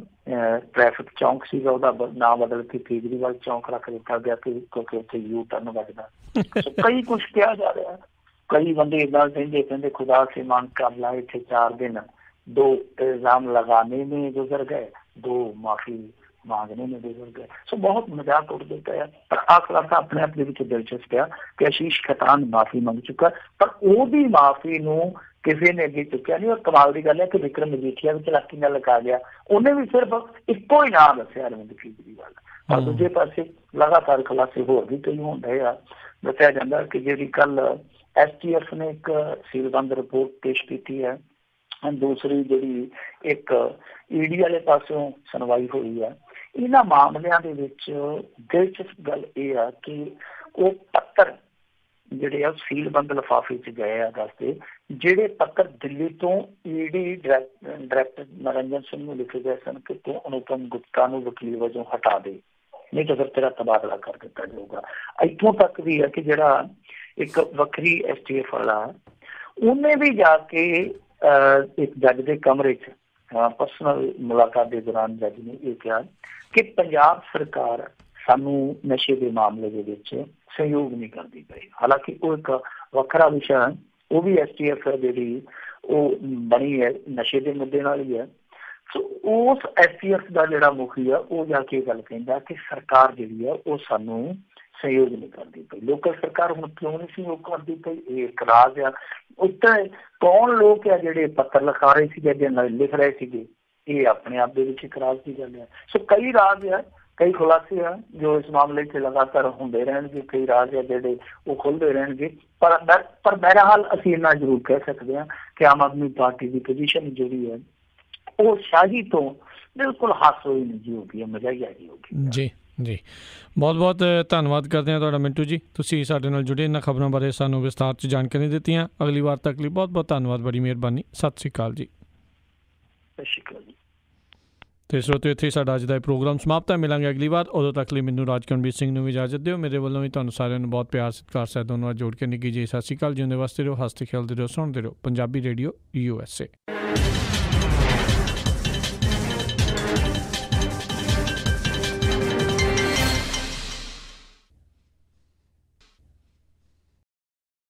ਟ੍ਰੈਫਿਕ ਚੌਂਕ ਸੀਗਾ ਉਹਦਾ ਨਾਂ ਬਦਲ ਕੇ ਕੇਜਰੀਵਾਲ ਚੌਂਕ ਰੱਖ ਦਿੱਤਾ ਗਿਆ ਕਿਉਂਕਿ ਉੱਥੇ ਯੂ ਟਰਨ ਵੱਜਦਾ। ਕਈ ਕੁਛ ਕਿਹਾ ਜਾ ਰਿਹਾ। ਕਈ ਬੰਦੇ ਏਦਾਂ ਕਹਿੰਦੇ ਖੁਦਾ ਸੇ ਮਾਂਗ ਕਰ ਲਾ, ਇੱਥੇ 4 ਦਿਨ 2 ਇਲਜ਼ਾਮ ਲਗਾਨੇ में गुजर गए, 2 माफी मांगने में गुजर गए। सो बहुत मजाक उड़ते पया। पर आ खुलासा अपने आप ਦੇ ਵਿੱਚ ਦਿਲਚਸਪ ਆ ਕਿ ਆਸ਼ੀਸ਼ ਖਤਾਨ ਮਾਫੀ ਮੰਗ ਚੁੱਕਾ, ਪਰ ਉਹਦੀ ਮਾਫੀ ਨੂੰ ਕਿਸੇ ਨੇ ਅੱਗੇ ਚੁੱਕਿਆ ਨਹੀਂ। ਔਰ ਕਮਾਲ ਦੀ ਗੱਲ ਹੈ ਕਿ ਵਿਕਰਮ ਮਜੀਠੀਆ ਵੀ ਚਲਾਕੀ ਨਾਲ ਲਗਾ ਗਿਆ, ਉਹਨੇ ਵੀ ਸਿਰਫ ਇੱਕੋ ਹੀ ਨਾਮ ਦੱਸਿਆ ਅਰਵਿੰਦ ਕੇਜਰੀਵਾਲ। ਪਰ ਦੂਜੇ ਪਾਸੇ ਲਗਾਤਾਰ ਖੁਲਾਸੇ ਹੋਰ ਵੀ ਕਈ ਹੋਣ ਰਹੇ ਆ। ਦੱਸਿਆ ਜਾਂਦਾ ਕਿ ਜਿਹੜੀ ਕੱਲ STF ਨੇ ਇੱਕ ਸੀਲਬੰਦ ਰਿਪੋਰਟ ਪੇਸ਼ ਕੀਤੀ ਹੈ, ਦੂਸਰੀ ਜਿਹੜੀ ਇੱਕ ED ਵਾਲੇ ਪਾਸਿਓਂ ਸੁਣਵਾਈ ਹੋਈ ਹੈ। ਇਹਨਾਂ ਮਾਮਲਿਆਂ ਦੇ ਵਿੱਚ ਦਿਲਚਸਪ ਗੱਲ ਇਹ ਆ ਕਿ ਉਹ ਪੱਤਰ ਜਿਹੜੇ ਆ ਸੀਲਬੰਦ ਲਿਫਾਫੇ 'ਚ ਗਏ ਆ ਦੱਸਦੇ, ਜਿਹੜੇ ਪੱਤਰ ਦਿੱਲੀ ਤੋਂ ED ਡਾਇਰੈਕਟਰ ਨਰਿੰਦਰ ਸਿੰਘ ਨੂੰ ਲਿਖੇ ਗਏ ਸਨ ਕਿ ਤੂੰ ਅਨੁਪਮ ਗੁਪਤਾ ਨੂੰ ਵਕੀਲ ਵਜੋਂ ਹਟਾ ਦੇ, ਨਹੀਂ ਤਾਂ ਫਿਰ ਤੇਰਾ ਤਬਾਦਲਾ ਕਰ ਦਿੱਤਾ ਜਾਊਗਾ। ਇੱਥੋਂ ਤੱਕ ਵੀ ਹੈ ਕਿ ਜਿਹੜਾ ਇੱਕ ਵੱਖਰੀ STF ਵਾਲਾ ਉਹਨੇ ਵੀ ਜਾ ਕੇ ਇੱਕ ਜੱਜ ਦੇ ਕਮਰੇ 'ਚ ਪਰਸਨਲ ਮੁਲਾਕਾਤ ਦੇ ਦੌਰਾਨ ਜੱਜ ਨੇ ਇਹ ਕਿਹਾ ਕਿ ਪੰਜਾਬ ਸਰਕਾਰ ਸਾਨੂੰ ਨਸ਼ੇ ਦੇ ਮਾਮਲੇ ਦੇ ਵਿੱਚ ਸਹਿਯੋਗ ਨਹੀਂ ਕਰਦੀ ਪਈ। ਹਾਲਾਂਕਿ ਉਹ ਇੱਕ ਵੱਖਰਾ ਵਿਸ਼ਾ, ਉਹ ਵੀ STF ਹੈ ਜਿਹੜੀ ਉਹ ਬਣੀ ਹੈ ਨਸ਼ੇ ਦੇ ਮੁੱਦੇ ਨਾਲ ਹੀ ਹੈ। ਸੋ ਉਸ STF ਦਾ ਜਿਹੜਾ ਮੁਖੀ ਆ ਉਹ ਜਾ ਕੇ ਗੱਲ ਕਹਿੰਦਾ ਕਿ ਸਰਕਾਰ ਜਿਹੜੀ ਆ ਉਹ ਸਾਨੂੰ ਸਹਿਯੋਗ ਨਹੀਂ ਕਰਦੀ ਪਈ। ਲੋਕਲ ਸਰਕਾਰ ਹੁਣ ਕਿਉਂ ਨਹੀਂ ਸਹਿਯੋਗ ਕਰਦੀ ਪਈ, ਇਹ ਇੱਕ ਰਾਜ ਆ। ਉੱਥੇ ਕੌਣ ਲੋਕ ਆ ਜਿਹੜੇ ਪੱਤਰ ਲਿਖਾ ਰਹੇ ਸੀਗੇ, ਜਿਹੜੇ ਲਿਖ ਰਹੇ ਸੀਗੇ, ਇਹ ਆਪਣੇ ਆਪ ਦੇ ਵਿੱਚ ਇੱਕ ਰਾਜ ਦੀ ਗੱਲ ਹੈ। ਸੋ ਕਈ ਰਾਜ ਆ, ਕਈ ਖੁਲਾਸੇ ਆ ਜੋ ਇਸ ਮਾਮਲੇ 'ਚ ਲਗਾਤਾਰ ਹੁੰਦੇ ਰਹਿਣਗੇ, ਕਈ ਰਾਜ ਆ ਜਿਹੜੇ ਉਹ ਖੁੱਲ੍ਹਦੇ ਰਹਿਣਗੇ। ਪਰ ਬਹਰਹਾਲ ਅਸੀਂ ਇੰਨਾ ਜ਼ਰੂਰ ਕਹਿ ਸਕਦੇ ਹਾਂ ਕਿ ਆਮ ਆਦਮੀ ਪਾਰਟੀ ਦੀ ਪੋਜੀਸ਼ਨ ਜਿਹੜੀ ਹੈ ਉਹ ਸ਼ਾਹੀ ਤੋਂ ਬਿਲਕੁਲ ਹਾਸੋਈ ਨਹੀਂ ਹੋ ਗਈ, ਮਜ਼ਾਹੀਆ ਜੀ ਹੋ ਗਈ। ਜੀ ਜੀ, ਬਹੁਤ ਬਹੁਤ ਧੰਨਵਾਦ ਕਰਦੇ ਹਾਂ ਤੁਹਾਡਾ ਮਿੰਟੂ ਜੀ, ਤੁਸੀਂ ਸਾਡੇ ਨਾਲ ਜੁੜੇ ਇਹਨਾਂ ਖਬਰਾਂ ਬਾਰੇ ਸਾਨੂੰ ਵਿਸਤਾਰ 'ਚ ਜਾਣਕਾਰੀ ਦਿੱਤੀਆਂ। ਅਗਲੀ ਵਾਰ ਤੱਕ ਲਈ ਬਹੁਤ ਬਹੁਤ ਧੰਨਵਾਦ, ਬੜੀ ਮਿਹਰਬਾਨੀ। ਸਤਿ ਸ਼੍ਰੀ ਅਕਾਲ ਜੀ। ਸਤਿ ਸ਼੍ਰੀ ਅਕਾਲ ਜੀ। ਤੇ ਸਰੋਤਿਓ ਇੱਥੇ ਸਾਡਾ ਅੱਜ ਦਾ ਇਹ ਪ੍ਰੋਗਰਾਮ ਸਮਾਪਤ ਹੈ। ਮਿਲਾਂਗੇ ਅਗਲੀ ਵਾਰ। ਉਦੋਂ ਤੱਕ ਲਈ ਮੈਨੂੰ ਰਾਜਕਰਨਵੀਰ ਸਿੰਘ ਨੂੰ ਵੀ ਇਜਾਜ਼ਤ ਦਿਓ। ਮੇਰੇ ਵੱਲੋਂ ਵੀ ਤੁਹਾਨੂੰ ਸਾਰਿਆਂ ਨੂੰ ਬਹੁਤ ਪਿਆਰ ਸਤਿਕਾਰ ਸਹਿਤ ਦੋਨੋਂ ਜੋੜ ਕੇ ਨਿੱਘੀ ਜੀ ਸਤਿ ਸ਼੍ਰੀ ਅਕਾਲ। ਜਿਉਂਦੇ ਵਸਦੇ ਰਹੋ, ਹੱਸਦੇ ਖੇਡਦੇ ਰਹੋ, ਸੁਣਦੇ ਰਹੋ ਪੰਜਾਬੀ ਰੇਡੀਓ USA।